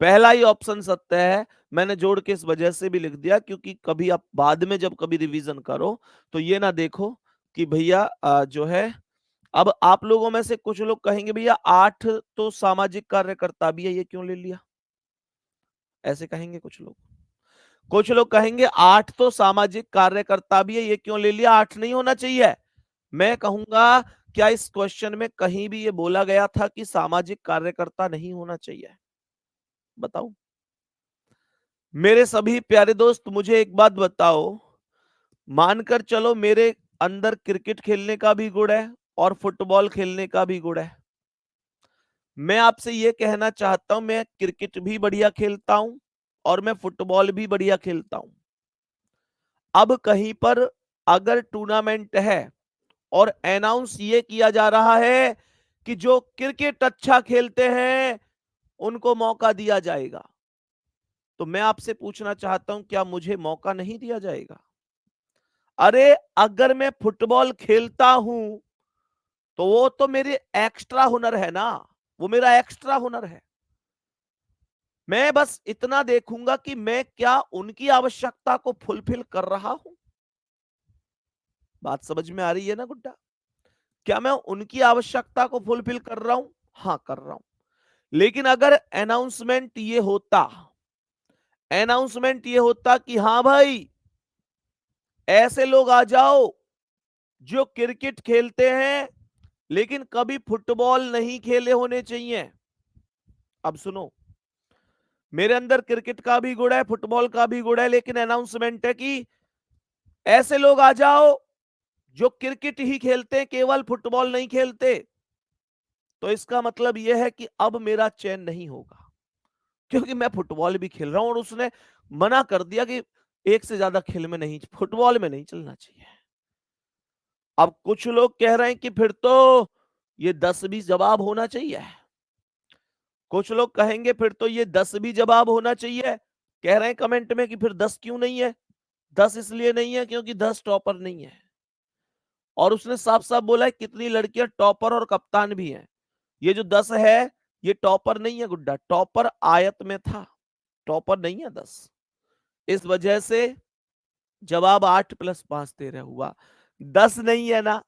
[SPEAKER 1] पहला ही ऑप्शन सत्य है। मैंने जोड़ के इस वजह से भी लिख दिया क्योंकि कभी आप बाद में जब कभी रिवीजन करो तो ये ना देखो कि भैया जो है, अब आप लोगों में से कुछ लोग कहेंगे भैया 8 तो सामाजिक कार्यकर्ता भी है, ये क्यों ले लिया? ऐसे कहेंगे कुछ लोग। कुछ लोग कहेंगे 8 तो सामाजिक कार्यकर्ता भी है, ये क्यों ले लिया? 8 नहीं होना चाहिए। मैं कहूंगा क्या इस क्वेश्चन में कहीं भी ये बोला गया था कि सामाजिक कार्यकर्ता नहीं होना चाहिए? बताओ मेरे सभी प्यारे दोस्त, मुझे एक बात बताओ। मानकर चलो मेरे अंदर क्रिकेट खेलने का भी गुण है और फुटबॉल खेलने का भी गुण है। मैं आपसे ये कहना चाहता हूं मैं क्रिकेट भी बढ़िया खेलता हूं और मैं फुटबॉल भी बढ़िया खेलता हूं। अब कहीं पर अगर टूर्नामेंट है और अनाउंस ये किया जा रहा है कि जो क्रिकेट अच्छा खेलते हैं उनको मौका दिया जाएगा, तो मैं आपसे पूछना चाहता हूं क्या मुझे मौका नहीं दिया जाएगा? अरे अगर मैं फुटबॉल खेलता हूं तो वो तो मेरे एक्स्ट्रा हुनर है ना, वो मेरा एक्स्ट्रा हुनर है। मैं बस इतना देखूंगा कि मैं क्या उनकी आवश्यकता को फुलफिल कर रहा हूं। बात समझ में आ रही है ना गुड्डा? क्या मैं उनकी आवश्यकता को फुलफिल कर रहा हूं? हाँ कर रहा हूं। लेकिन अगर अनाउंसमेंट ये होता कि हाँ भाई ऐसे लोग आ जाओ जो क्रिकेट खेलते हैं लेकिन कभी फुटबॉल नहीं खेले होने चाहिए। अब सुनो, मेरे अंदर क्रिकेट का भी गुण है, फुटबॉल का भी गुण है, लेकिन अनाउंसमेंट है कि ऐसे लोग आ जाओ जो क्रिकेट ही खेलते हैं, केवल फुटबॉल नहीं खेलते। तो इसका मतलब यह है कि अब मेरा चयन नहीं होगा, क्योंकि मैं फुटबॉल भी खेल रहा हूं और उसने मना कर दिया कि एक से ज्यादा खेल में नहीं, फुटबॉल में नहीं चलना चाहिए। अब कुछ लोग कह रहे हैं कि फिर तो ये 10 भी जवाब होना चाहिए। कुछ लोग कहेंगे फिर तो ये 10 भी जवाब होना चाहिए। कह रहे हैं कमेंट में कि फिर 10 क्यों नहीं है? 10 इसलिए नहीं है क्योंकि 10 टॉपर नहीं है। और उसने साफ साफ बोला है कितनी लड़कियां टॉपर और कप्तान भी हैं। ये जो 10 है ये टॉपर नहीं है गुड्डा, टॉपर आयत में था, टॉपर नहीं है 10। इस वजह से जवाब 8 + 5 13 हुआ, 10 नहीं है ना।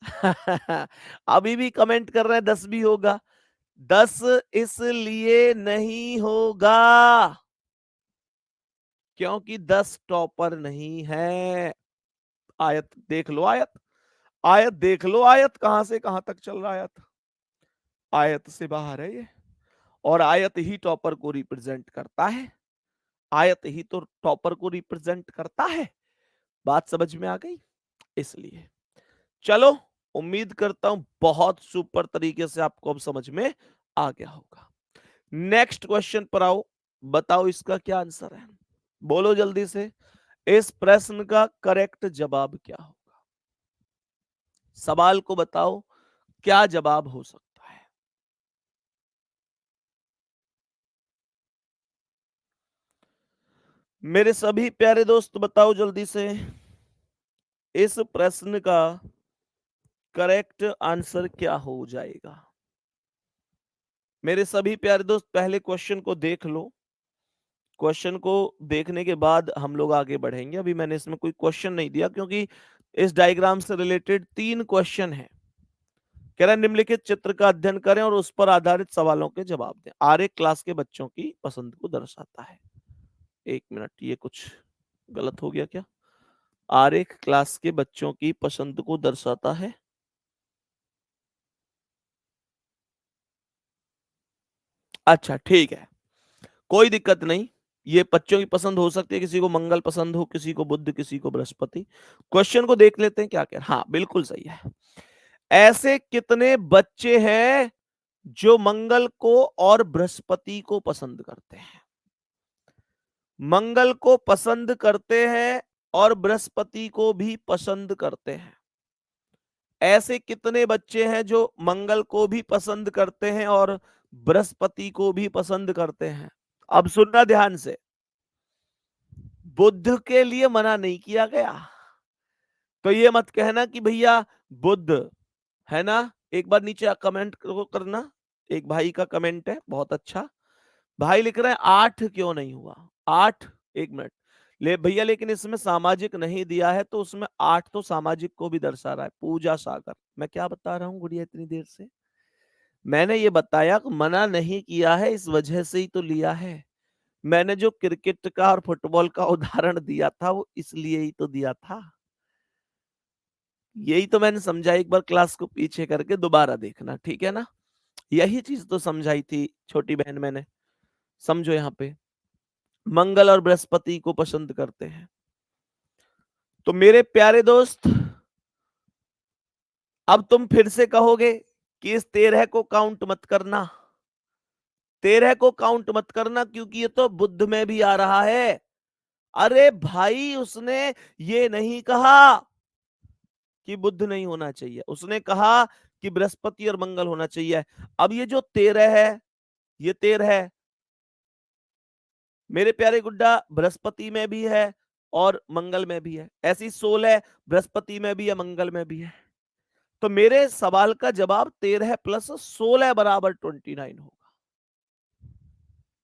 [SPEAKER 1] अभी भी कमेंट कर रहे हैं 10 भी होगा। 10 इसलिए नहीं होगा क्योंकि 10 टॉपर नहीं है। आयत देख लो, आयत आयत देख लो, आयत कहां से कहां तक चल रहा है। आयत आयत से बाहर है ये, और आयत ही टॉपर को रिप्रेजेंट करता है। आयत ही तो टॉपर को रिप्रेजेंट करता है। बात समझ में आ गई? इसलिए चलो, उम्मीद करता हूं बहुत सुपर तरीके से आपको अब समझ में आ गया होगा। नेक्स्ट क्वेश्चन पर आओ, बताओ इसका क्या आंसर है, बोलो जल्दी से। इस प्रश्न का करेक्ट जवाब क्या होगा? सवाल को बताओ, क्या जवाब हो सकता है? मेरे सभी प्यारे दोस्त बताओ जल्दी से, इस प्रश्न का करेक्ट आंसर क्या हो जाएगा? मेरे सभी प्यारे दोस्त पहले क्वेश्चन को देख लो। क्वेश्चन को देखने के बाद हम लोग आगे बढ़ेंगे। अभी मैंने इसमें कोई क्वेश्चन नहीं दिया क्योंकि इस डायग्राम से रिलेटेड 3 क्वेश्चन है। कह रहा है निम्नलिखित चित्र का अध्ययन करें और उस पर आधारित सवालों के जवाब दें। आरेख क्लास के बच्चों की पसंद को दर्शाता है। 1 मिनट, ये कुछ गलत हो गया क्या? आरेख क्लास के बच्चों की पसंद को दर्शाता है। अच्छा ठीक है, कोई दिक्कत नहीं। ये बच्चों की पसंद हो सकती है, किसी को मंगल पसंद हो, किसी को बुध, किसी को बृहस्पति। क्वेश्चन को देख लेते हैं क्या क्या। हाँ बिल्कुल सही है। ऐसे कितने बच्चे हैं जो मंगल को और बृहस्पति को पसंद करते हैं? मंगल को पसंद करते हैं और बृहस्पति को भी पसंद करते हैं। ऐसे कितने बच्चे हैं जो मंगल को भी पसंद करते हैं और बृहस्पति को भी पसंद करते हैं? अब सुनना ध्यान से, बुध के लिए मना नहीं किया गया। तो ये मत कहना कि भैया बुध है ना। एक बार नीचे कमेंट करना। एक भाई का कमेंट है बहुत अच्छा, भाई लिख रहे हैं 8 क्यों नहीं हुआ? 8, 1 मिनट ले भैया, लेकिन इसमें सामाजिक नहीं दिया है, तो उसमें 8 तो सामाजिक को भी दर्शा रहा है। पूजा सागर, मैं क्या बता रहा हूँ गुड़िया इतनी देर से? मैंने ये बताया कि मना नहीं किया है, इस वजह से ही तो लिया है। मैंने जो क्रिकेट का और फुटबॉल का उदाहरण दिया था वो इसलिए ही तो दिया था। यही तो मैंने समझा, एक बार क्लास को पीछे करके दोबारा देखना, ठीक है ना। यही चीज तो समझाई थी छोटी बहन मैंने। समझो, यहाँ पे मंगल और बृहस्पति को पसंद करते हैं। तो मेरे प्यारे दोस्त, अब तुम फिर से कहोगे कि इस 13 को काउंट मत करना, 13 को काउंट मत करना क्योंकि ये तो बुध में भी आ रहा है। अरे भाई, उसने ये नहीं कहा कि बुध नहीं होना चाहिए, उसने कहा कि बृहस्पति और मंगल होना चाहिए। अब ये जो 13 है, ये 13 है मेरे प्यारे गुड्डा, बृहस्पति में भी है और मंगल में भी है। ऐसी 16 बृहस्पति में भी है, मंगल में भी है। तो मेरे सवाल का जवाब 13 + 16 = 29 होगा।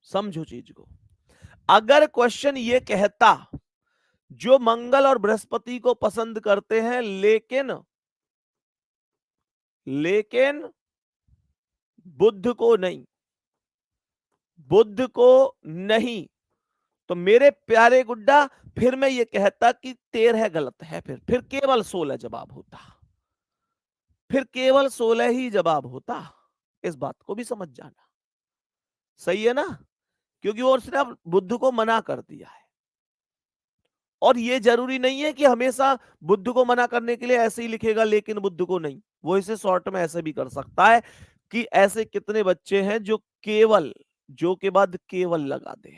[SPEAKER 1] समझो चीज को। अगर क्वेश्चन ये कहता जो मंगल और बृहस्पति को पसंद करते हैं लेकिन बुध को नहीं, बुध को नहीं, तो मेरे प्यारे गुड्डा फिर मैं ये कहता कि 13 गलत है, फिर केवल 16 जवाब होता, फिर केवल 16 ही जवाब होता। इस बात को भी समझ जाना, सही है ना? क्योंकि वो उसने अब बुद्ध को मना कर दिया है। और ये जरूरी नहीं है कि हमेशा बुद्ध को मना करने के लिए ऐसे ही लिखेगा लेकिन बुद्ध को नहीं, वो इसे शॉर्ट में ऐसे भी कर सकता है कि ऐसे कितने बच्चे हैं जो केवल, जो के बाद केवल लगा दे,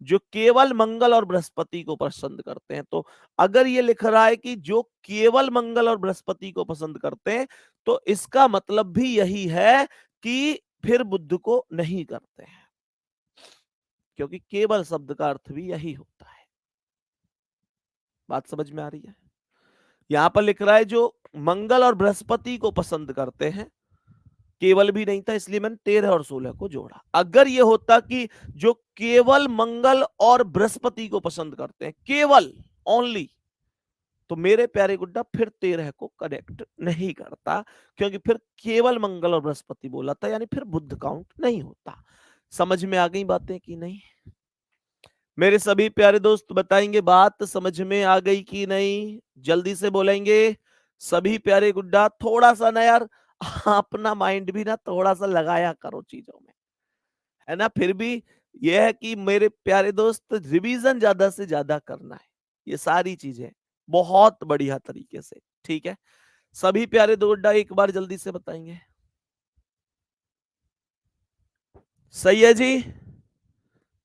[SPEAKER 1] जो केवल मंगल और बृहस्पति को पसंद करते हैं। तो अगर ये लिख रहा है कि जो केवल मंगल और बृहस्पति को पसंद करते हैं, तो इसका मतलब भी यही है कि फिर बुद्ध को नहीं करते हैं, क्योंकि केवल शब्द का अर्थ भी यही होता है। बात समझ में आ रही है? यहां पर लिख रहा है जो मंगल और बृहस्पति को पसंद करते हैं, केवल भी नहीं था, इसलिए मैंने 13 और 16 को जोड़ा। अगर यह होता कि जो केवल मंगल और बृहस्पति को पसंद करते हैं, केवल, ओनली, तो मेरे प्यारे गुड्डा फिर 13 को करेक्ट नहीं करता, क्योंकि फिर केवल मंगल और बृहस्पति बोला था, यानी फिर बुद्ध काउंट नहीं होता। समझ में आ गई बातें कि नहीं? मेरे सभी प्यारे दोस्त बताएंगे बात समझ में आ गई कि नहीं? जल्दी से बोलेंगे सभी प्यारे गुड्डा। थोड़ा सा ना यार अपना माइंड भी ना थोड़ा सा लगाया करो चीजों में, है ना? फिर भी यह है कि मेरे प्यारे दोस्त रिवीजन ज्यादा से ज्यादा करना है, ये सारी चीजें बहुत बढ़िया तरीके से, ठीक है? सभी प्यारे गुड्डा एक बार जल्दी से बताएंगे। सही है जी?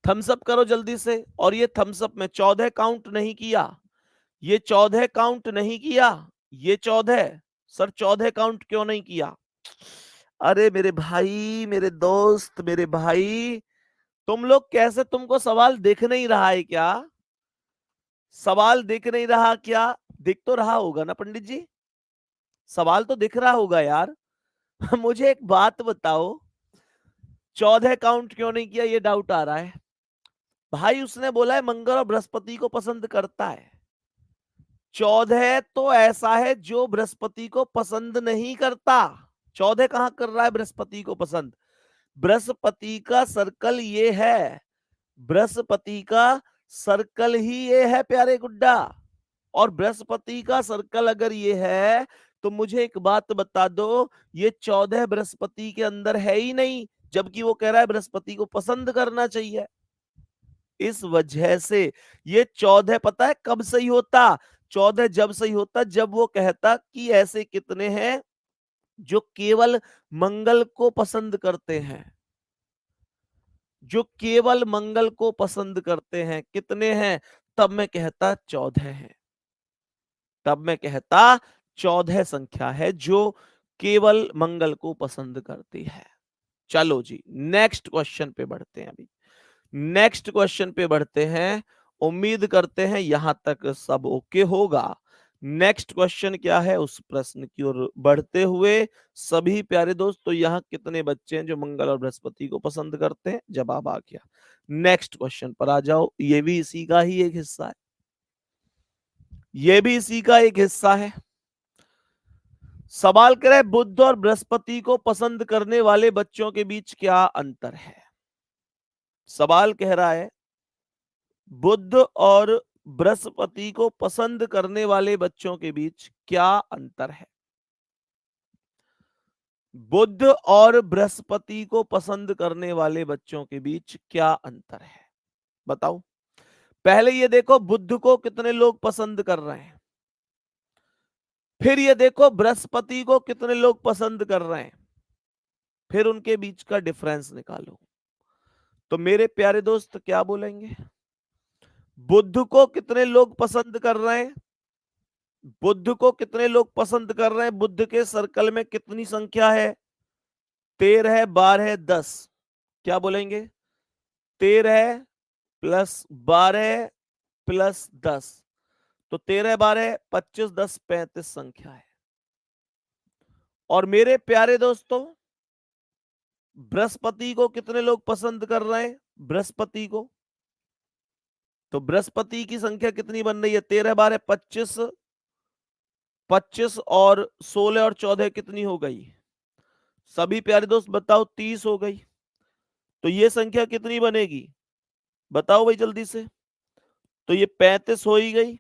[SPEAKER 1] थम्स अप करो जल्दी से। और ये थम्स अप में 14 काउंट नहीं किया, ये 14 काउंट नहीं किया, ये 14। सर 14 काउंट क्यों नहीं किया? अरे मेरे भाई, मेरे दोस्त, मेरे भाई, तुम लोग कैसे, तुमको सवाल दिख नहीं रहा है क्या? सवाल दिख नहीं रहा क्या? दिख तो रहा होगा ना पंडित जी, सवाल तो दिख रहा होगा यार। मुझे एक बात बताओ, 14 काउंट क्यों नहीं किया, ये डाउट आ रहा है। भाई उसने बोला है मंगल और बृहस्पति को पसंद करता है, 14 तो ऐसा है जो बृहस्पति को पसंद नहीं करता। 14 कहां कर रहा है बृहस्पति को पसंद? बृहस्पति का सर्कल ये है, बृहस्पति का सर्कल ही ये है प्यारे गुड्डा। और बृहस्पति का सर्कल अगर ये है तो मुझे एक बात बता दो, ये 14 बृहस्पति के अंदर है ही नहीं, जबकि वो कह रहा है बृहस्पति को पसंद करना चाहिए। इस वजह से ये 14 पता है कब सही होता? 14 जब सही होता जब वो कहता कि ऐसे कितने हैं जो केवल मंगल को पसंद करते हैं, जो केवल मंगल को पसंद करते हैं, कितने हैं? तब मैं कहता 14 है, तब मैं कहता 14 संख्या है जो केवल मंगल को पसंद करती है। चलो जी नेक्स्ट क्वेश्चन पे बढ़ते हैं। अभी नेक्स्ट क्वेश्चन पे बढ़ते हैं। उम्मीद करते हैं यहां तक सब ओके होगा। नेक्स्ट क्वेश्चन क्या है, उस प्रश्न की ओर बढ़ते हुए सभी प्यारे दोस्त, तो यहाँ कितने बच्चे हैं जो मंगल और बृहस्पति को पसंद करते हैं? जवाब आ गया। नेक्स्ट क्वेश्चन पर आ जाओ, ये भी इसी का ही एक हिस्सा है, ये भी इसी का एक हिस्सा है। सवाल करे बुध और बृहस्पति को पसंद करने वाले बच्चों के बीच क्या अंतर है? सवाल कह रहा है बुध और बृहस्पति को पसंद करने वाले बच्चों के बीच क्या अंतर है? बुध और बृहस्पति को पसंद करने वाले बच्चों के बीच क्या अंतर है? बताओ। पहले ये देखो बुध को कितने लोग पसंद कर रहे हैं, फिर ये देखो बृहस्पति को कितने लोग पसंद कर रहे हैं, फिर उनके बीच का डिफरेंस निकालो। तो मेरे प्यारे दोस्त क्या बोलेंगे? बुध को कितने लोग पसंद कर रहे हैं? बुध को कितने लोग पसंद कर रहे हैं? बुध के सर्कल में कितनी संख्या है? 13, 12, 10। क्या बोलेंगे? 13 प्लस 12 प्लस 10, तो 13, 12, 25, 10, 35 संख्या है। और मेरे प्यारे दोस्तों बृहस्पति को कितने लोग पसंद कर रहे हैं? बृहस्पति को, तो बृहस्पति की संख्या कितनी बन रही है? 13, 12, 25, 25 और 16 और 14 कितनी हो गई? सभी प्यारे दोस्त बताओ 30 हो गई। तो ये संख्या कितनी बनेगी? बताओ भाई जल्दी से। तो ये 35 हो ही गई,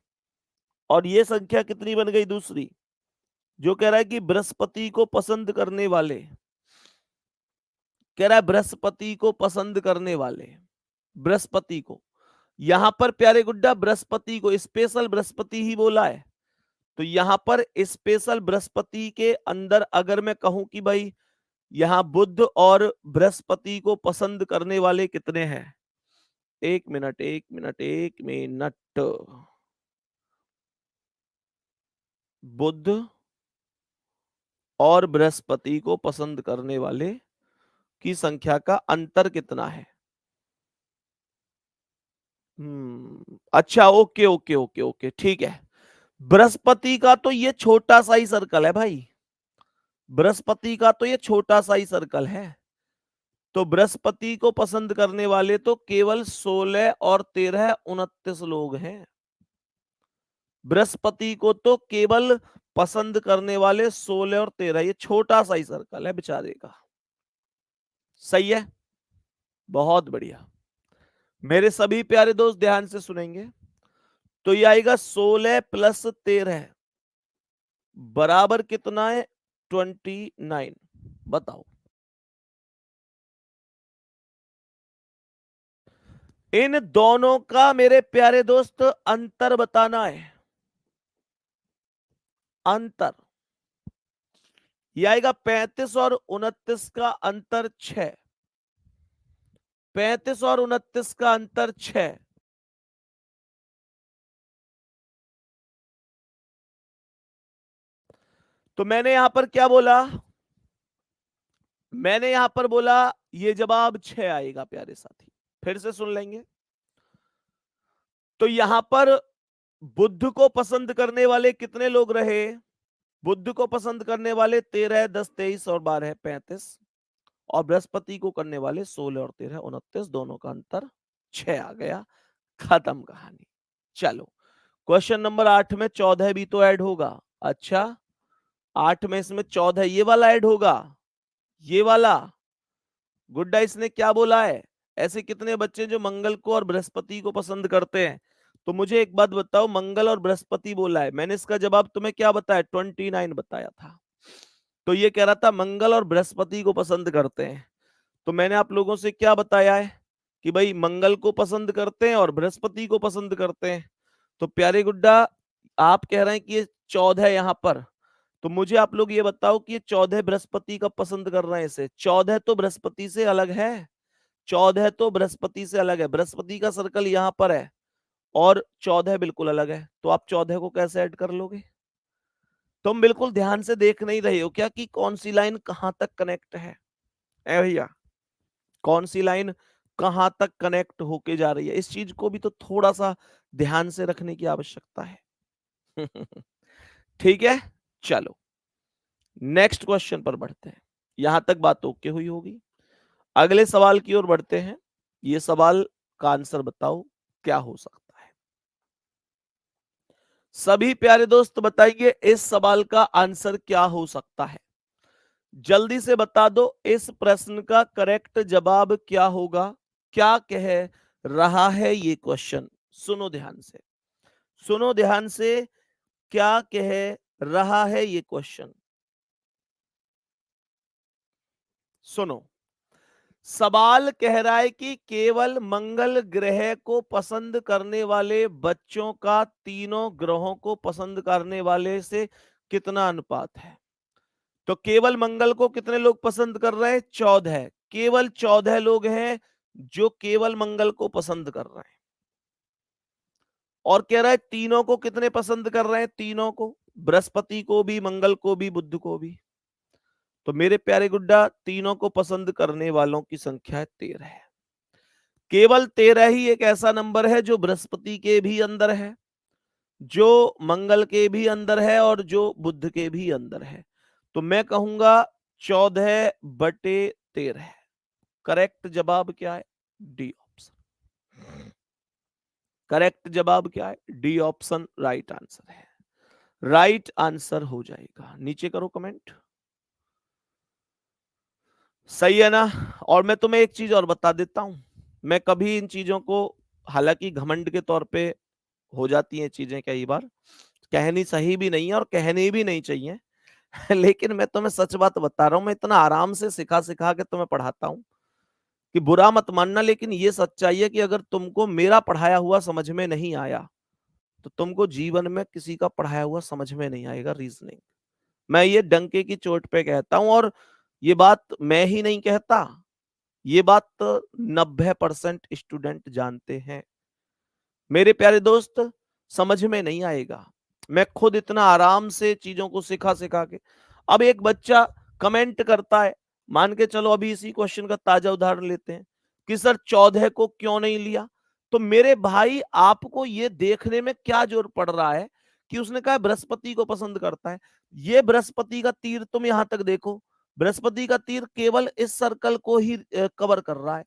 [SPEAKER 1] और ये संख्या कितनी बन गई दूसरी, जो कह रहा है कि बृहस्पति को पसंद करने वाले, कह रहा है बृहस्पति को पसंद करने वाले, बृहस्पति को, यहां पर प्यारे गुड्डा बृहस्पति को, स्पेशल बृहस्पति ही बोला है। तो यहां पर स्पेशल बृहस्पति के अंदर अगर मैं कहूं कि भाई यहां बुध और बृहस्पति को पसंद करने वाले कितने हैं, एक मिनट एक मिनट एक मिनट, बुध और बृहस्पति को पसंद करने वाले की संख्या का अंतर कितना है। अच्छा, ओके ओके ओके ओके, ठीक है। बृहस्पति का तो ये छोटा सा ही सर्कल है भाई, बृहस्पति का तो ये छोटा सा ही सर्कल है। तो बृहस्पति को पसंद करने वाले तो केवल 16 और 13 29 लोग हैं। बृहस्पति को तो केवल पसंद करने वाले 16 और 13, ये छोटा सा ही सर्कल है बेचारे का। सही है, बहुत बढ़िया। मेरे सभी प्यारे दोस्त ध्यान से सुनेंगे। तो ये आएगा 16 प्लस 13 बराबर कितना है, 29। बताओ। इन दोनों का मेरे प्यारे दोस्त अंतर बताना है, अंतर। यह आएगा 35 और 29 का अंतर 6, 35 और 29 का अंतर 6। तो मैंने यहां पर क्या बोला, मैंने यहां पर बोला ये जवाब 6 आएगा प्यारे साथी, फिर से सुन लेंगे। तो यहां पर बुद्ध को पसंद करने वाले कितने लोग रहे, बुद्ध को पसंद करने वाले 13, 10, 23 और 12, 35, और बृहस्पति को करने वाले 16 और 13, 29, दोनों का अंतर 6 आ गया। खत्म कहानी। चलो, क्वेश्चन नंबर 8 में 14 भी तो ऐड होगा। अच्छा, 8 में इसमें 14 ये वाला ऐड होगा, ये वाला। गुड्डा इसने क्या बोला है, ऐसे कितने बच्चे जो मंगल को और बृहस्पति को पसंद करते हैं। तो मुझे एक बात बताओ, मंगल और बृहस्पति बोला है, मैंने इसका जवाब तुम्हें क्या बताया, 29 बताया था। तो ये कह रहा था मंगल और बृहस्पति को पसंद करते हैं। तो मैंने आप लोगों से क्या बताया है कि भाई मंगल को पसंद करते हैं और बृहस्पति को पसंद करते हैं। तो प्यारे गुड्डा आप कह रहे हैं कि ये 14 यहां पर, तो मुझे आप लोग ये बताओ कि ये 14 बृहस्पति का पसंद कर रहे हैं इसे, 14 तो बृहस्पति से अलग है, 14 तो बृहस्पति से अलग है, बृहस्पति का सर्कल यहां पर है और 14 बिल्कुल अलग है। तो आप 14 को कैसे ऐड कर लोगे। तुम बिल्कुल ध्यान से देख नहीं रहे हो क्या कि कौन सी लाइन कहां तक कनेक्ट है, ए भैया, कौन सी लाइन कहां तक कनेक्ट होके जा रही है। इस चीज को भी तो थोड़ा सा ध्यान से रखने की आवश्यकता है। ठीक है, चलो नेक्स्ट क्वेश्चन पर बढ़ते हैं। यहां तक बात ओके हुई होगी, अगले सवाल की ओर बढ़ते हैं। ये सवाल का आंसर बताओ क्या हो सकता है। सभी प्यारे दोस्त बताइए इस सवाल का आंसर क्या हो सकता है, जल्दी से बता दो। इस प्रश्न का करेक्ट जवाब क्या होगा, क्या कह रहा है ये क्वेश्चन। सुनो ध्यान से, सुनो ध्यान से, क्या कह रहा है ये क्वेश्चन। सुनो, सवाल कह रहा है कि केवल मंगल ग्रह को पसंद करने वाले बच्चों का तीनों ग्रहों को पसंद करने वाले से कितना अनुपात है। तो केवल मंगल को कितने लोग पसंद कर रहे हैं, 14, केवल 14 लोग हैं जो केवल मंगल को पसंद कर रहे हैं। और कह रहा है तीनों को कितने पसंद कर रहे हैं, तीनों को, बृहस्पति को भी, मंगल को भी, बुध को भी। तो मेरे प्यारे गुड्डा तीनों को पसंद करने वालों की संख्या है 13 है। केवल 13 ही एक ऐसा नंबर है जो बृहस्पति के भी अंदर है, जो मंगल के भी अंदर है और जो बुध के भी अंदर है। तो मैं कहूंगा 14/13। करेक्ट जवाब क्या है, डी ऑप्शन। करेक्ट जवाब क्या है, डी ऑप्शन राइट आंसर है, राइट आंसर हो जाएगा। नीचे करो कमेंट, सही है ना। और मैं तुम्हें एक चीज और बता देता हूं, मैं कभी इन चीजों को, हालांकि घमंड के तौर पे हो जाती हैं चीजें कई बार, कहनी सही भी नहीं है और कहनी भी नहीं चाहिए। लेकिन मैं तुम्हें सच बात बता रहा हूं, मैं इतना आराम से सिखा सिखा के तुम्हें पढ़ाता हूं कि बुरा मत मानना, लेकिन ये सच्चाई है कि अगर तुमको मेरा पढ़ाया हुआ समझ में नहीं आया तो तुमको जीवन में किसी का पढ़ाया हुआ समझ में नहीं आएगा रीजनिंग। मैं ये डंके की चोट पे कहता हूं, और ये बात मैं ही नहीं कहता, ये बात 90% स्टूडेंट जानते हैं। मेरे प्यारे दोस्त, समझ में नहीं आएगा, मैं खुद इतना आराम से चीजों को सिखा सिखा के। अब एक बच्चा कमेंट करता है, मान के चलो अभी इसी क्वेश्चन का ताजा उदाहरण लेते हैं कि सर 14 को क्यों नहीं लिया। तो मेरे भाई, आपको ये देखने में क्या जोर पड़ रहा है कि उसने कहा बृहस्पति को पसंद करता है। ये बृहस्पति का तीर तुम यहां तक देखो, बृहस्पति का तीर केवल इस सर्कल को ही कवर कर रहा है,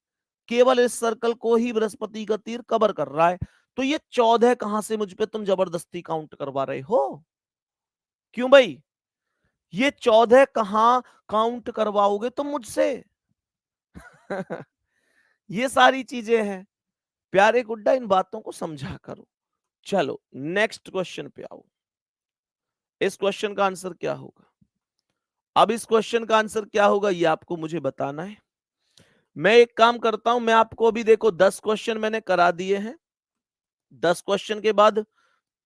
[SPEAKER 1] केवल इस सर्कल को ही बृहस्पति का तीर कवर कर रहा है। तो ये 14 कहां से मुझ पे तुम जबरदस्ती काउंट करवा रहे हो? क्यों भाई? ये 14 कहां काउंट करवाओगे तुम मुझसे? ये सारी चीजें हैं प्यारे गुड्डा, इन बातों को समझा करो। चलो नेक्स्ट क्वेश्चन पे आओ। इस क्वेश्चन का आंसर क्या होगा? अब इस क्वेश्चन का आंसर क्या होगा ये आपको मुझे बताना है। मैं एक काम करता हूं, मैं आपको अभी देखो 10 क्वेश्चन मैंने करा दिए हैं। 10 क्वेश्चन के बाद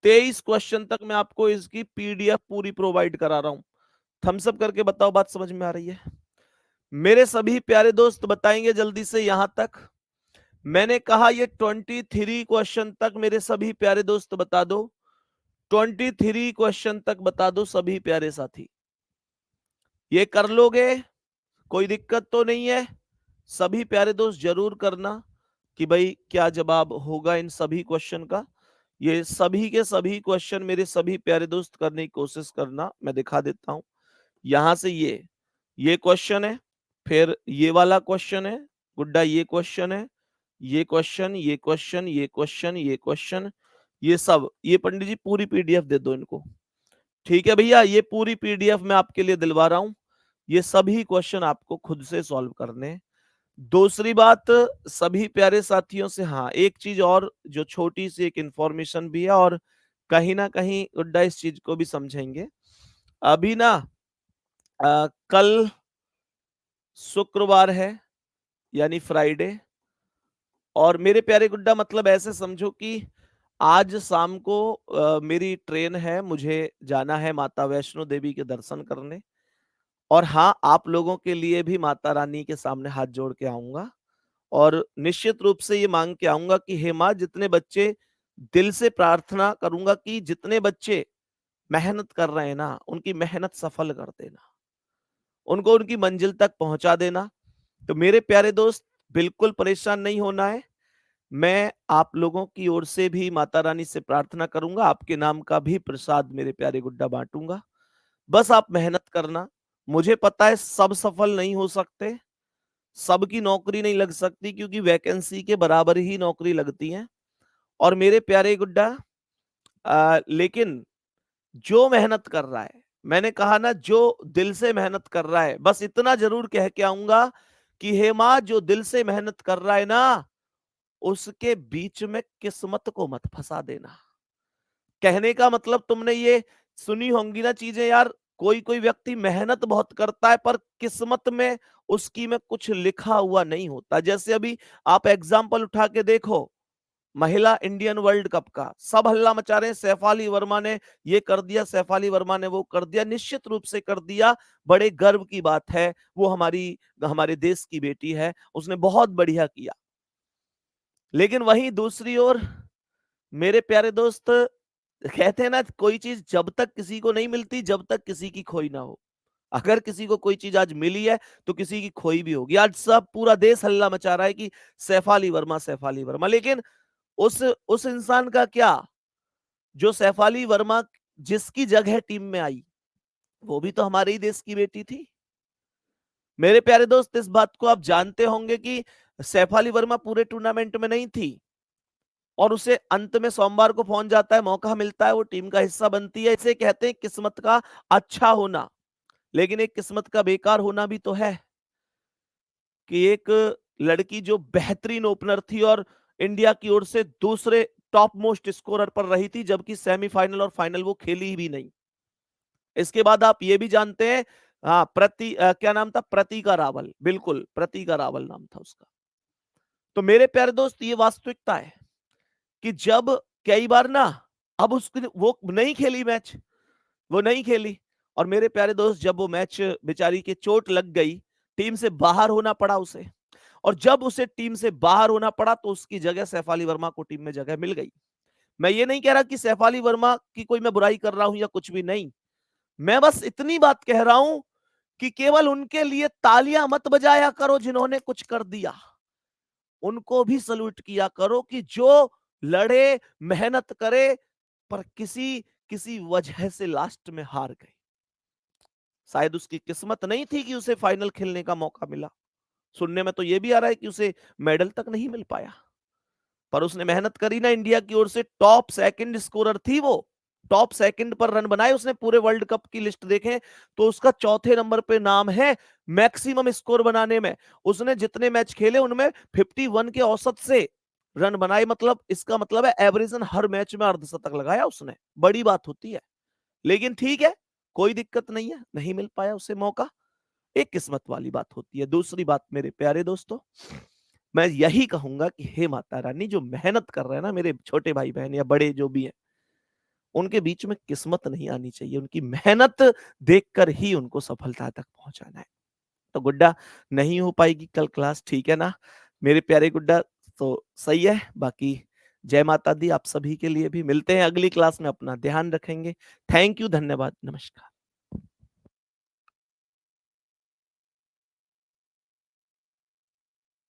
[SPEAKER 1] 23 क्वेश्चन तक मैं आपको इसकी पीडीएफ पूरी प्रोवाइड करा रहा हूं। थम्स अप करके बताओ बात समझ में आ रही है? मेरे सभी प्यारे दोस्त बताएंगे जल्दी से यहां तक। मैंने कहा ये 23 क्वेश्चन तक मेरे सभी प्यारे दोस्त बता दो। 23 क्वेश्चन तक बता दो सभी प्यारे साथी। ये कर लोगे? कोई दिक्कत तो नहीं है? सभी प्यारे दोस्त जरूर करना कि भाई क्या जवाब होगा इन सभी क्वेश्चन का। ये सभी के सभी क्वेश्चन मेरे सभी प्यारे दोस्त करने की कोशिश करना। मैं दिखा देता हूं यहां से। ये क्वेश्चन है, फिर ये वाला क्वेश्चन है गुड्डा, ये क्वेश्चन है, ये क्वेश्चन, ये क्वेश्चन, ये क्वेश्चन, ये क्वेश्चन, ये सब। ये पंडित जी पूरी पीडीएफ दे दो इनको। ठीक है भैया, ये पूरी पीडीएफ मैं आपके लिए दिलवा रहा हूं। ये सभी क्वेश्चन आपको खुद से सॉल्व करने हैं। दूसरी बात, सभी प्यारे साथियों से हाँ एक चीज और, जो छोटी सी एक इंफॉर्मेशन भी है और कहीं ना कहीं गुड्डा इस चीज को भी समझेंगे। अभी ना कल शुक्रवार है, यानी फ्राइडे, और मेरे प्यारे गुड्डा मतलब ऐसे समझो कि आज शाम को मेरी ट्रेन है, मुझे जाना है माता वैष्णो देवी के दर्शन करने। और हाँ, आप लोगों के लिए भी माता रानी के सामने हाथ जोड़ के आऊंगा और निश्चित रूप से ये मांग के आऊंगा कि हे माँ, जितने बच्चे, दिल से प्रार्थना करूंगा कि जितने बच्चे मेहनत कर रहे हैं ना, उनकी मेहनत सफल कर देना, उनको उनकी मंजिल तक पहुंचा देना। तो मेरे प्यारे दोस्त, बिल्कुल परेशान नहीं होना है। मैं आप लोगों की ओर से भी माता रानी से प्रार्थना करूंगा, आपके नाम का भी प्रसाद मेरे प्यारे गुड्डा बांटूंगा। बस आप मेहनत करना। मुझे पता है सब सफल नहीं हो सकते, सबकी नौकरी नहीं लग सकती, क्योंकि वैकेंसी के बराबर ही नौकरी लगती है। और मेरे प्यारे गुड्डा, लेकिन जो मेहनत कर रहा है, मैंने कहा ना, जो दिल से मेहनत कर रहा है, बस इतना जरूर कह के आऊंगा कि हे माँ, जो दिल से मेहनत कर रहा है ना, उसके बीच में किस्मत को मत फंसा देना। कहने का मतलब तुमने ये सुनी होंगी ना चीजें यार, कोई कोई व्यक्ति मेहनत बहुत करता है पर किस्मत में उसकी में कुछ लिखा हुआ नहीं होता। जैसे अभी आप एग्जाम्पल उठा के देखो, महिला इंडियन वर्ल्ड कप का सब हल्ला मचा रहे हैं, सैफाली वर्मा ने ये कर दिया, सैफाली वर्मा ने वो कर दिया। निश्चित रूप से कर दिया, बड़े गर्व की बात है, वो हमारे देश की बेटी है, उसने बहुत बढ़िया किया। लेकिन वहीं दूसरी ओर मेरे प्यारे दोस्त, कहते हैं ना, कोई चीज जब तक किसी को नहीं मिलती जब तक किसी की खोई ना हो। अगर किसी को कोई चीज आज मिली है तो किसी की खोई भी होगी। आज सब पूरा देश हल्ला मचा रहा है कि सैफाली वर्मा, सैफाली वर्मा। लेकिन उस इंसान का क्या, जो सैफाली वर्मा जिसकी जगह टीम में आई, वो भी तो हमारे ही देश की बेटी थी। मेरे प्यारे दोस्त, इस बात को आप जानते होंगे कि सैफाली वर्मा पूरे टूर्नामेंट में नहीं थी, और उसे अंत में सोमवार को पहुंच जाता है, मौका मिलता है, वो टीम का हिस्सा बनती है। इसे कहते हैं किस्मत का अच्छा होना। लेकिन एक किस्मत का बेकार होना भी तो है कि एक लड़की जो बेहतरीन ओपनर थी और इंडिया की ओर से दूसरे टॉप मोस्ट स्कोरर पर रही थी, जबकि सेमीफाइनल और फाइनल वो खेली ही भी नहीं। इसके बाद आप ये भी जानते हैं, हाँ, क्या नाम था, प्रतीका रावल, बिल्कुल प्रतीका रावल नाम था उसका। तो मेरे प्यारे दोस्त, ये वास्तविकता है कि जब कई बार ना, अब उसकी वो नहीं खेली मैच, वो नहीं खेली, और मेरे प्यारे दोस्त जब वो मैच बेचारी के चोट लग गई, टीम से बाहर होना पड़ा उसे, और जब उसे टीम से बाहर होना पड़ा तो उसकी जगह सैफ अली वर्मा को टीम में जगह मिल गई। मैं ये नहीं कह रहा कि सैफ अली वर्मा की कोई मैं बुराई कर रहा हूं या कुछ भी नहीं, मैं बस इतनी बात कह रहा हूं कि केवल उनके लिए तालियां मत बजाया करो जिन्होंने कुछ कर दिया, उनको भी सल्यूट किया करो कि जो लड़े, मेहनत करे, पर किसी किसी वजह से लास्ट में हार गए। शायद उसकी किस्मत नहीं थी कि उसे फाइनल खेलने का मौका मिला। सुनने में तो यह भी आ रहा है कि उसे मेडल तक नहीं मिल पाया, पर उसने मेहनत करी ना, इंडिया की ओर से टॉप सेकंड स्कोरर थी वो, टॉप सेकंड पर रन बनाए उसने। पूरे वर्ल्ड कप की लिस्ट देखें तो उसका चौथे नंबर पे नाम है मैक्सिमम स्कोर बनाने में। उसने जितने मैच खेले उनमें 51 के औसत से रन बनाए, मतलब इसका मतलब है एवरेजन हर मैच में अर्धशतक लगाया उसने, बड़ी बात होती है। लेकिन ठीक है, कोई दिक्कत नहीं है, नहीं मिल पाया उसे मौका, एक किस्मत वाली बात होती है। दूसरी बात मेरे प्यारे दोस्तों, मैं यही कहूंगा कि हे माता रानी, जो मेहनत कर रहे हैं ना मेरे छोटे भाई बहन या बड़े जो भी हैं, उनके बीच में किस्मत नहीं आनी चाहिए, उनकी मेहनत देखकर ही उनको सफलता तक पहुंचाना है। तो गुड्डा, नहीं हो पाएगी कल क्लास, ठीक है ना मेरे प्यारे गुड्डा, तो सही है। बाकी जय माता दी आप सभी के लिए भी, मिलते हैं अगली क्लास में, अपना ध्यान रखेंगे। थैंक यू, धन्यवाद, नमस्कार।